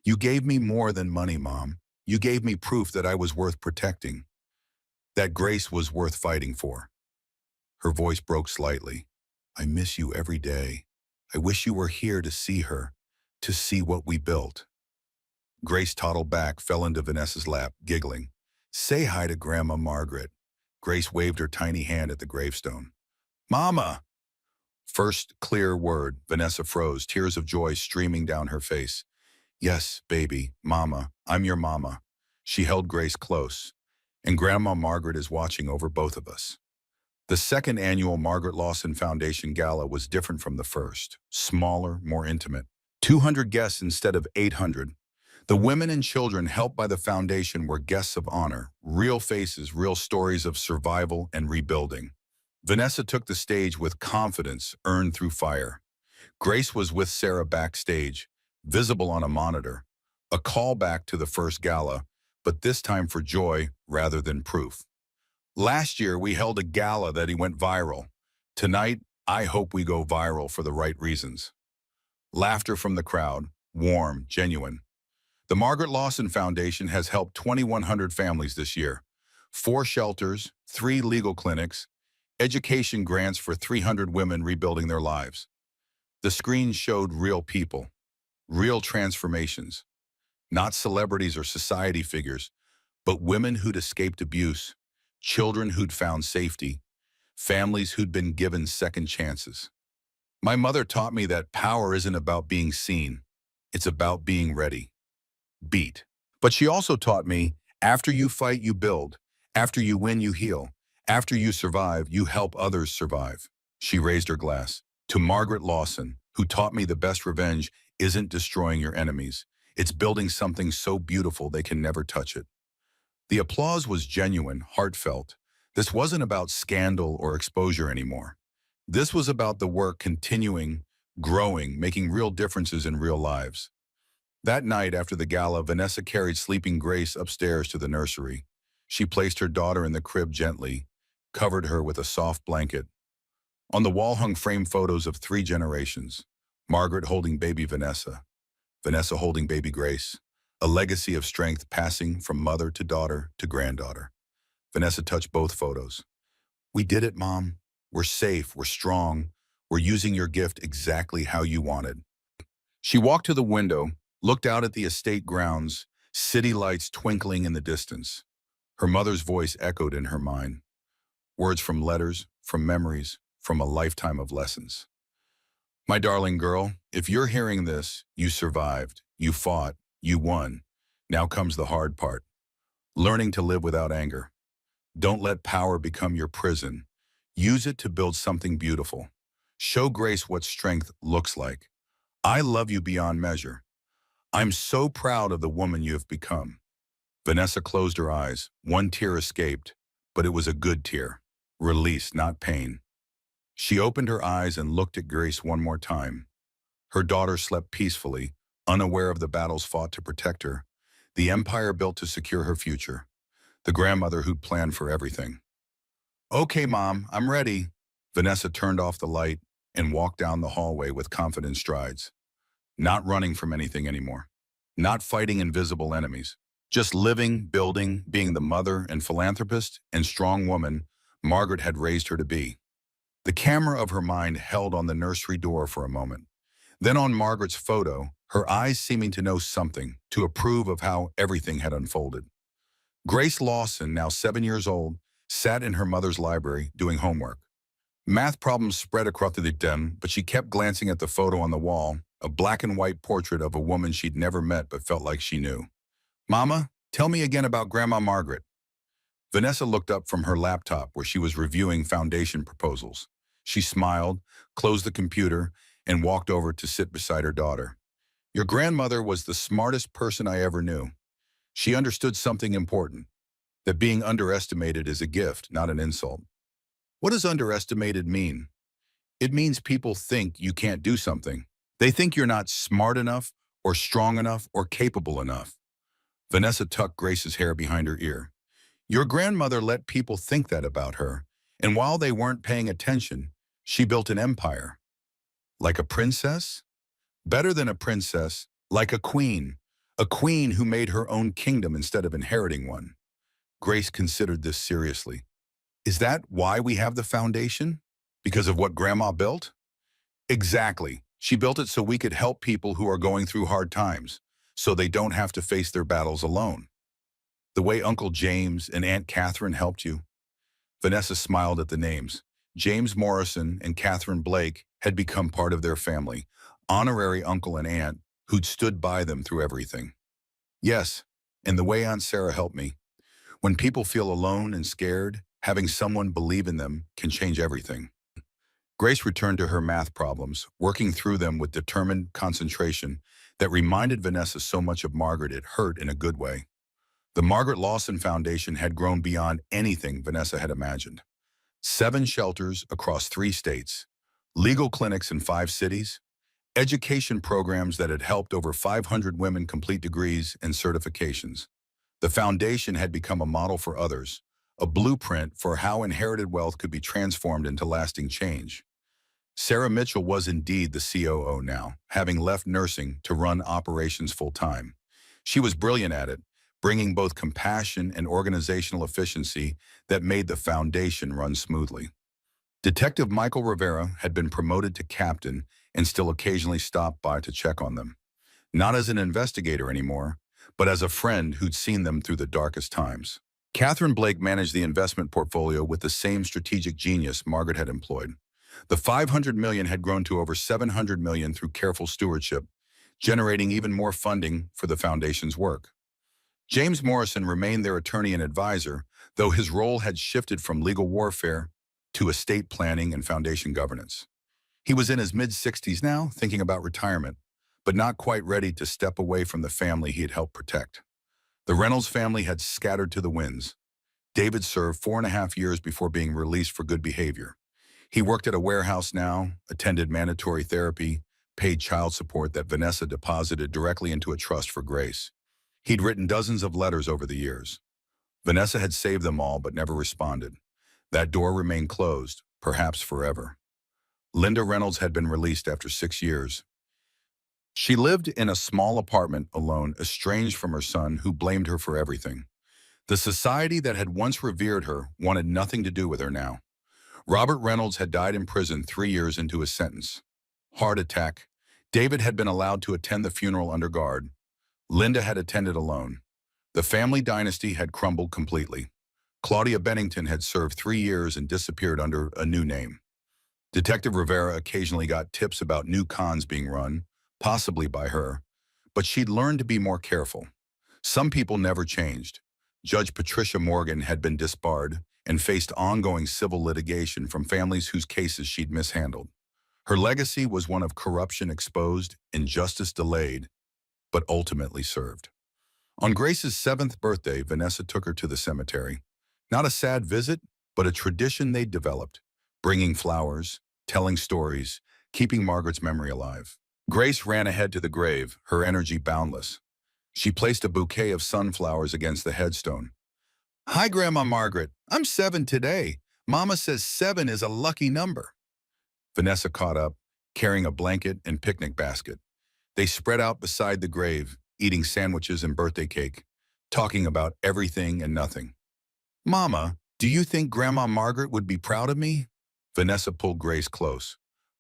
You gave me more than money, Mom. You gave me proof that I was worth protecting, that Grace was worth fighting for. Her voice broke slightly. I miss you every day. I wish you were here to see her, to see what we built. Grace toddled back, fell into Vanessa's lap, giggling. Say hi to Grandma Margaret. Grace waved her tiny hand at the gravestone. Mama! First clear word, Vanessa froze, tears of joy streaming down her face. Yes, baby, Mama, I'm your mama. She held Grace close, and Grandma Margaret is watching over both of us. The second annual Margaret Lawson Foundation Gala was different from the first, smaller, more intimate. 200 guests instead of 800. The women and children helped by the foundation were guests of honor, real faces, real stories of survival and rebuilding. Vanessa took the stage with confidence earned through fire. Grace was with Sarah backstage, visible on a monitor, a callback to the first gala, but this time for joy rather than proof. Last year, we held a gala that went viral. Tonight, I hope we go viral for the right reasons. Laughter from the crowd, warm, genuine. The Margaret Lawson Foundation has helped 2,100 families this year. 4 shelters, 3 legal clinics, education grants for 300 women rebuilding their lives. The screen showed real people, real transformations. Not celebrities or society figures, but women who'd escaped abuse, children who'd found safety, families who'd been given second chances. My mother taught me that power isn't about being seen, it's about being ready. Beat. But she also taught me, after you fight, you build. After you win, you heal. After you survive, you help others survive. She raised her glass. To Margaret Lawson, who taught me the best revenge isn't destroying your enemies. It's building something so beautiful they can never touch it. The applause was genuine, heartfelt. This wasn't about scandal or exposure anymore. This was about the work continuing, growing, making real differences in real lives. That night after the gala, Vanessa carried sleeping Grace upstairs to the nursery. She placed her daughter in the crib gently, covered her with a soft blanket. On the wall hung framed photos of 3 generations, Margaret holding baby Vanessa, Vanessa holding baby Grace, a legacy of strength passing from mother to daughter to granddaughter. Vanessa touched both photos. We did it, Mom. We're safe, we're strong, we're using your gift exactly how you wanted. She walked to the window, looked out at the estate grounds, city lights twinkling in the distance. Her mother's voice echoed in her mind. Words from letters, from memories, from a lifetime of lessons. My darling girl, if you're hearing this, you survived, you fought, you won. Now comes the hard part. Learning to live without anger. Don't let power become your prison. Use it to build something beautiful. Show Grace what strength looks like. I love you beyond measure. I'm so proud of the woman you have become. Vanessa closed her eyes. One tear escaped, but it was a good tear. Release, not pain. She opened her eyes and looked at Grace one more time. Her daughter slept peacefully, unaware of the battles fought to protect her, the empire built to secure her future, the grandmother who'd planned for everything. Okay, Mom, I'm ready. Vanessa turned off the light and walked down the hallway with confident strides. Not running from anything anymore. Not fighting invisible enemies. Just living, building, being the mother and philanthropist and strong woman Margaret had raised her to be. The camera of her mind held on the nursery door for a moment. Then on Margaret's photo, her eyes seeming to know something, to approve of how everything had unfolded. Grace Lawson, now 7 years old, sat in her mother's library doing homework. Math problems spread across the den, but she kept glancing at the photo on the wall, a black and white portrait of a woman she'd never met but felt like she knew. Mama, tell me again about Grandma Margaret. Vanessa looked up from her laptop where she was reviewing foundation proposals. She smiled, closed the computer, and walked over to sit beside her daughter. Your grandmother was the smartest person I ever knew. She understood something important, that being underestimated is a gift, not an insult. What does underestimated mean? It means people think you can't do something. They think you're not smart enough or strong enough or capable enough. Vanessa tucked Grace's hair behind her ear. Your grandmother let people think that about her, and while they weren't paying attention, she built an empire. Like a princess? Better than a princess, like a queen who made her own kingdom instead of inheriting one. Grace considered this seriously. Is that why we have the foundation? Because of what Grandma built? Exactly. She built it so we could help people who are going through hard times, so they don't have to face their battles alone. The way Uncle James and Aunt Catherine helped you. Vanessa smiled at the names. James Morrison and Catherine Blake had become part of their family, honorary uncle and aunt who'd stood by them through everything. Yes, and the way Aunt Sarah helped me. When people feel alone and scared, having someone believe in them can change everything. Grace returned to her math problems, working through them with determined concentration that reminded Vanessa so much of Margaret it hurt in a good way. The Margaret Lawson Foundation had grown beyond anything Vanessa had imagined. 7 shelters across 3 states, legal clinics in 5 cities, education programs that had helped over 500 women complete degrees and certifications. The foundation had become a model for others, a blueprint for how inherited wealth could be transformed into lasting change. Sarah Mitchell was indeed the COO now, having left nursing to run operations full-time. She was brilliant at it, bringing both compassion and organizational efficiency that made the foundation run smoothly. Detective Michael Rivera had been promoted to captain and still occasionally stopped by to check on them. Not as an investigator anymore, but as a friend who'd seen them through the darkest times. Catherine Blake managed the investment portfolio with the same strategic genius Margaret had employed. The $500 million had grown to over $700 million through careful stewardship, generating even more funding for the foundation's work. James Morrison remained their attorney and advisor, though his role had shifted from legal warfare to estate planning and foundation governance. He was in his mid-60s now, thinking about retirement, but not quite ready to step away from the family he had helped protect. The Reynolds family had scattered to the winds. David served 4.5 years before being released for good behavior. He worked at a warehouse now, attended mandatory therapy, paid child support that Vanessa deposited directly into a trust for Grace. He'd written dozens of letters over the years. Vanessa had saved them all but never responded. That door remained closed, perhaps forever. Linda Reynolds had been released after 6 years. She lived in a small apartment alone, estranged from her son who blamed her for everything. The society that had once revered her wanted nothing to do with her now. Robert Reynolds had died in prison 3 years into his sentence. Heart attack. David had been allowed to attend the funeral under guard. Linda had attended alone. The family dynasty had crumbled completely. Claudia Bennington had served 3 years and disappeared under a new name. Detective Rivera occasionally got tips about new cons being run, possibly by her, but she'd learned to be more careful. Some people never changed. Judge Patricia Morgan had been disbarred and faced ongoing civil litigation from families whose cases she'd mishandled. Her legacy was one of corruption exposed, injustice delayed, but ultimately served. On Grace's 7th birthday, Vanessa took her to the cemetery. Not a sad visit, but a tradition they'd developed, bringing flowers, telling stories, keeping Margaret's memory alive. Grace ran ahead to the grave, her energy boundless. She placed a bouquet of sunflowers against the headstone. Hi, Grandma Margaret. I'm 7 today. Mama says 7 is a lucky number. Vanessa caught up, carrying a blanket and picnic basket. They spread out beside the grave, eating sandwiches and birthday cake, talking about everything and nothing. Mama, do you think Grandma Margaret would be proud of me? Vanessa pulled Grace close.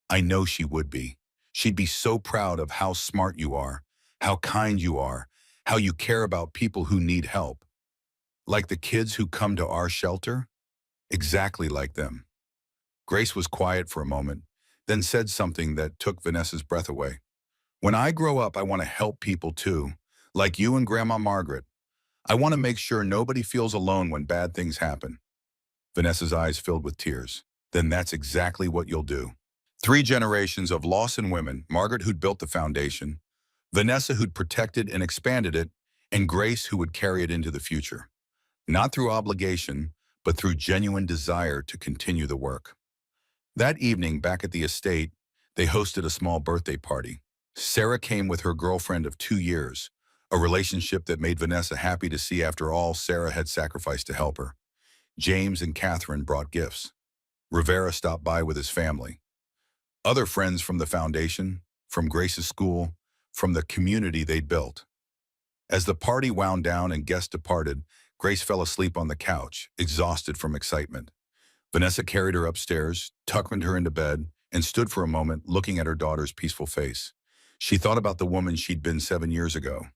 I know she would be. She'd be so proud of how smart you are, how kind you are, how you care about people who need help. Like the kids who come to our shelter? Exactly like them. Grace was quiet for a moment, then said something that took Vanessa's breath away. When I grow up, I want to help people too, like you and Grandma Margaret. I want to make sure nobody feels alone when bad things happen. Vanessa's eyes filled with tears. Then that's exactly what you'll do. 3 generations of Lawson women, Margaret who'd built the foundation, Vanessa who'd protected and expanded it, and Grace who would carry it into the future. Not through obligation, but through genuine desire to continue the work. That evening, back at the estate, they hosted a small birthday party. Sarah came with her girlfriend of 2 years, a relationship that made Vanessa happy to see after all Sarah had sacrificed to help her. James and Catherine brought gifts. Rivera stopped by with his family. Other friends from the foundation, from Grace's school, from the community they'd built. As the party wound down and guests departed, Grace fell asleep on the couch, exhausted from excitement. Vanessa carried her upstairs, tucked her into bed, and stood for a moment looking at her daughter's peaceful face. She thought about the woman she'd been 7 years ago,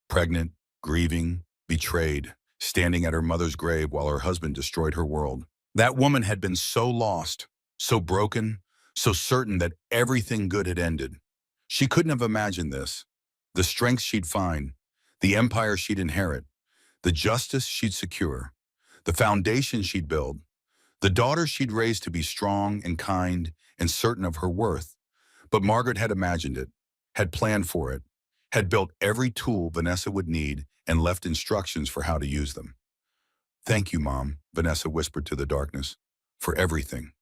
pregnant, grieving, betrayed, standing at her mother's grave while her husband destroyed her world. That woman had been so lost, so broken, so certain that everything good had ended. She couldn't have imagined this, the strength she'd find, the empire she'd inherit, the justice she'd secure, the foundation she'd build, the daughter she'd raised to be strong and kind and certain of her worth. But Margaret had imagined it, had planned for it, had built every tool Vanessa would need and left instructions for how to use them. "Thank you, Mom," Vanessa whispered to the darkness, "for everything,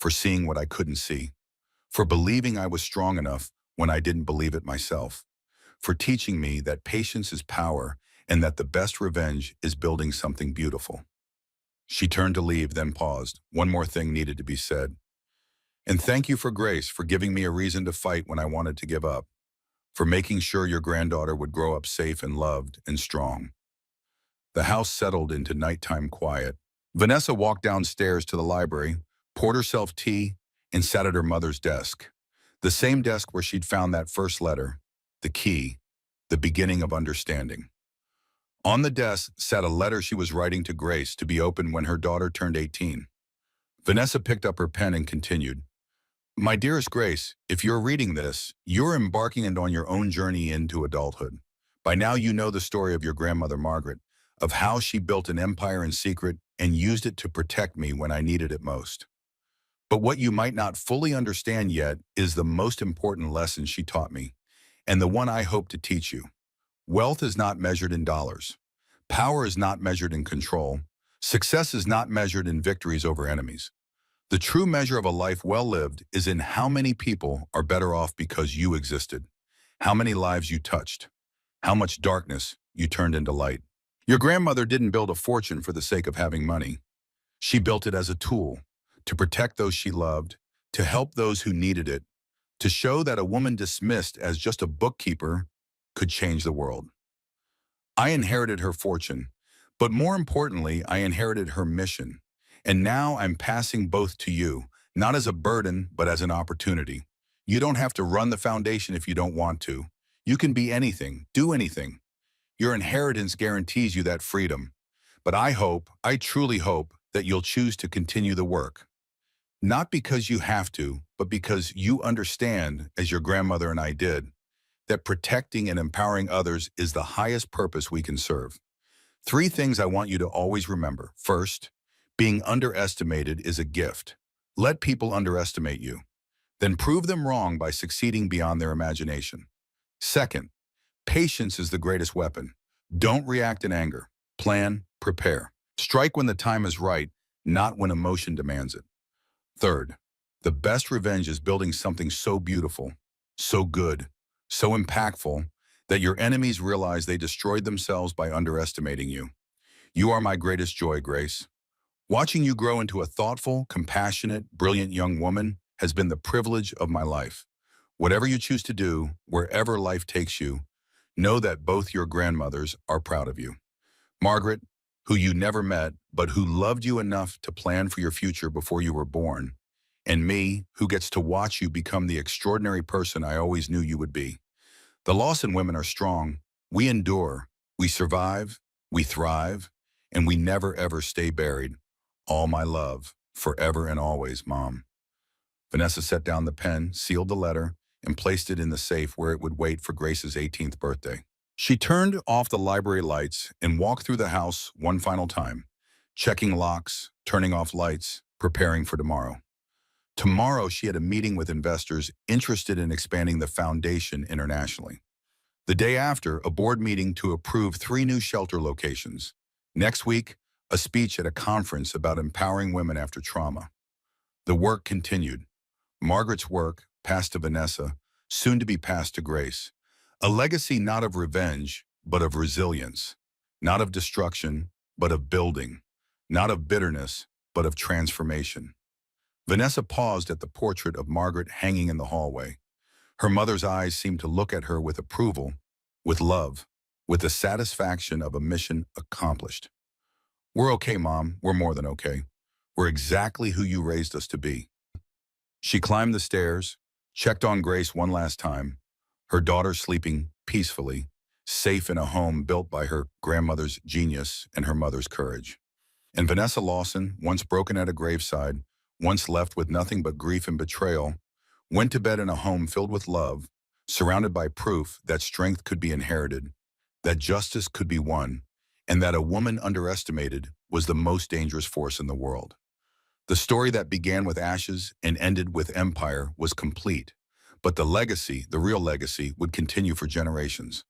for seeing what I couldn't see, for believing I was strong enough when I didn't believe it myself, for teaching me that patience is power and that the best revenge is building something beautiful." She turned to leave, then paused. One more thing needed to be said. "And thank you for Grace, for giving me a reason to fight when I wanted to give up, for making sure your granddaughter would grow up safe and loved and strong." The house settled into nighttime quiet. Vanessa walked downstairs to the library, poured herself tea, and sat at her mother's desk. The same desk where she'd found that first letter, the key, the beginning of understanding. On the desk sat a letter she was writing to Grace to be opened when her daughter turned 18. Vanessa picked up her pen and continued, "My dearest Grace, if you're reading this, you're embarking on your own journey into adulthood. By now you know the story of your grandmother Margaret, of how she built an empire in secret and used it to protect me when I needed it most. But what you might not fully understand yet is the most important lesson she taught me, and the one I hope to teach you. Wealth is not measured in dollars. Power is not measured in control. Success is not measured in victories over enemies. The true measure of a life well lived is in how many people are better off because you existed, how many lives you touched, how much darkness you turned into light. Your grandmother didn't build a fortune for the sake of having money. She built it as a tool to protect those she loved, to help those who needed it, to show that a woman dismissed as just a bookkeeper could change the world. I inherited her fortune, but more importantly, I inherited her mission. And now I'm passing both to you, not as a burden, but as an opportunity. You don't have to run the foundation if you don't want to. You can be anything, do anything. Your inheritance guarantees you that freedom. But I truly hope, that you'll choose to continue the work. Not because you have to, but because you understand, as your grandmother and I did, that protecting and empowering others is the highest purpose we can serve. 3 things I want you to always remember. First, being underestimated is a gift. Let people underestimate you. Then prove them wrong by succeeding beyond their imagination. Second, patience is the greatest weapon. Don't react in anger. Plan, prepare. Strike when the time is right, not when emotion demands it. Third, the best revenge is building something so beautiful, so good, so impactful, that your enemies realize they destroyed themselves by underestimating you. You are my greatest joy, Grace. Watching you grow into a thoughtful, compassionate, brilliant young woman has been the privilege of my life. Whatever you choose to do, wherever life takes you, know that both your grandmothers are proud of you. Margaret, who you never met, but who loved you enough to plan for your future before you were born, and me, who gets to watch you become the extraordinary person I always knew you would be. The Lawson women are strong. We endure, we survive, we thrive, and we never ever stay buried. All my love, forever and always, Mom. Vanessa set down the pen, sealed the letter, and placed it in the safe where it would wait for Grace's 18th birthday. She turned off the library lights and walked through the house one final time, checking locks, turning off lights, preparing for tomorrow. Tomorrow, she had a meeting with investors interested in expanding the foundation internationally. The day after, a board meeting to approve 3 new shelter locations. Next week, a speech at a conference about empowering women after trauma. The work continued. Margaret's work, passed to Vanessa, soon to be passed to Grace. A legacy not of revenge, but of resilience. Not of destruction, but of building. Not of bitterness, but of transformation. Vanessa paused at the portrait of Margaret hanging in the hallway. Her mother's eyes seemed to look at her with approval, with love, with the satisfaction of a mission accomplished. "We're okay, Mom. We're more than okay. We're exactly who you raised us to be." She climbed the stairs, checked on Grace one last time, her daughter sleeping peacefully, safe in a home built by her grandmother's genius and her mother's courage. And Vanessa Lawson, once broken at a graveside, once left with nothing but grief and betrayal, went to bed in a home filled with love, surrounded by proof that strength could be inherited, that justice could be won, and that a woman underestimated was the most dangerous force in the world. The story that began with ashes and ended with empire was complete, but the legacy, the real legacy, would continue for generations.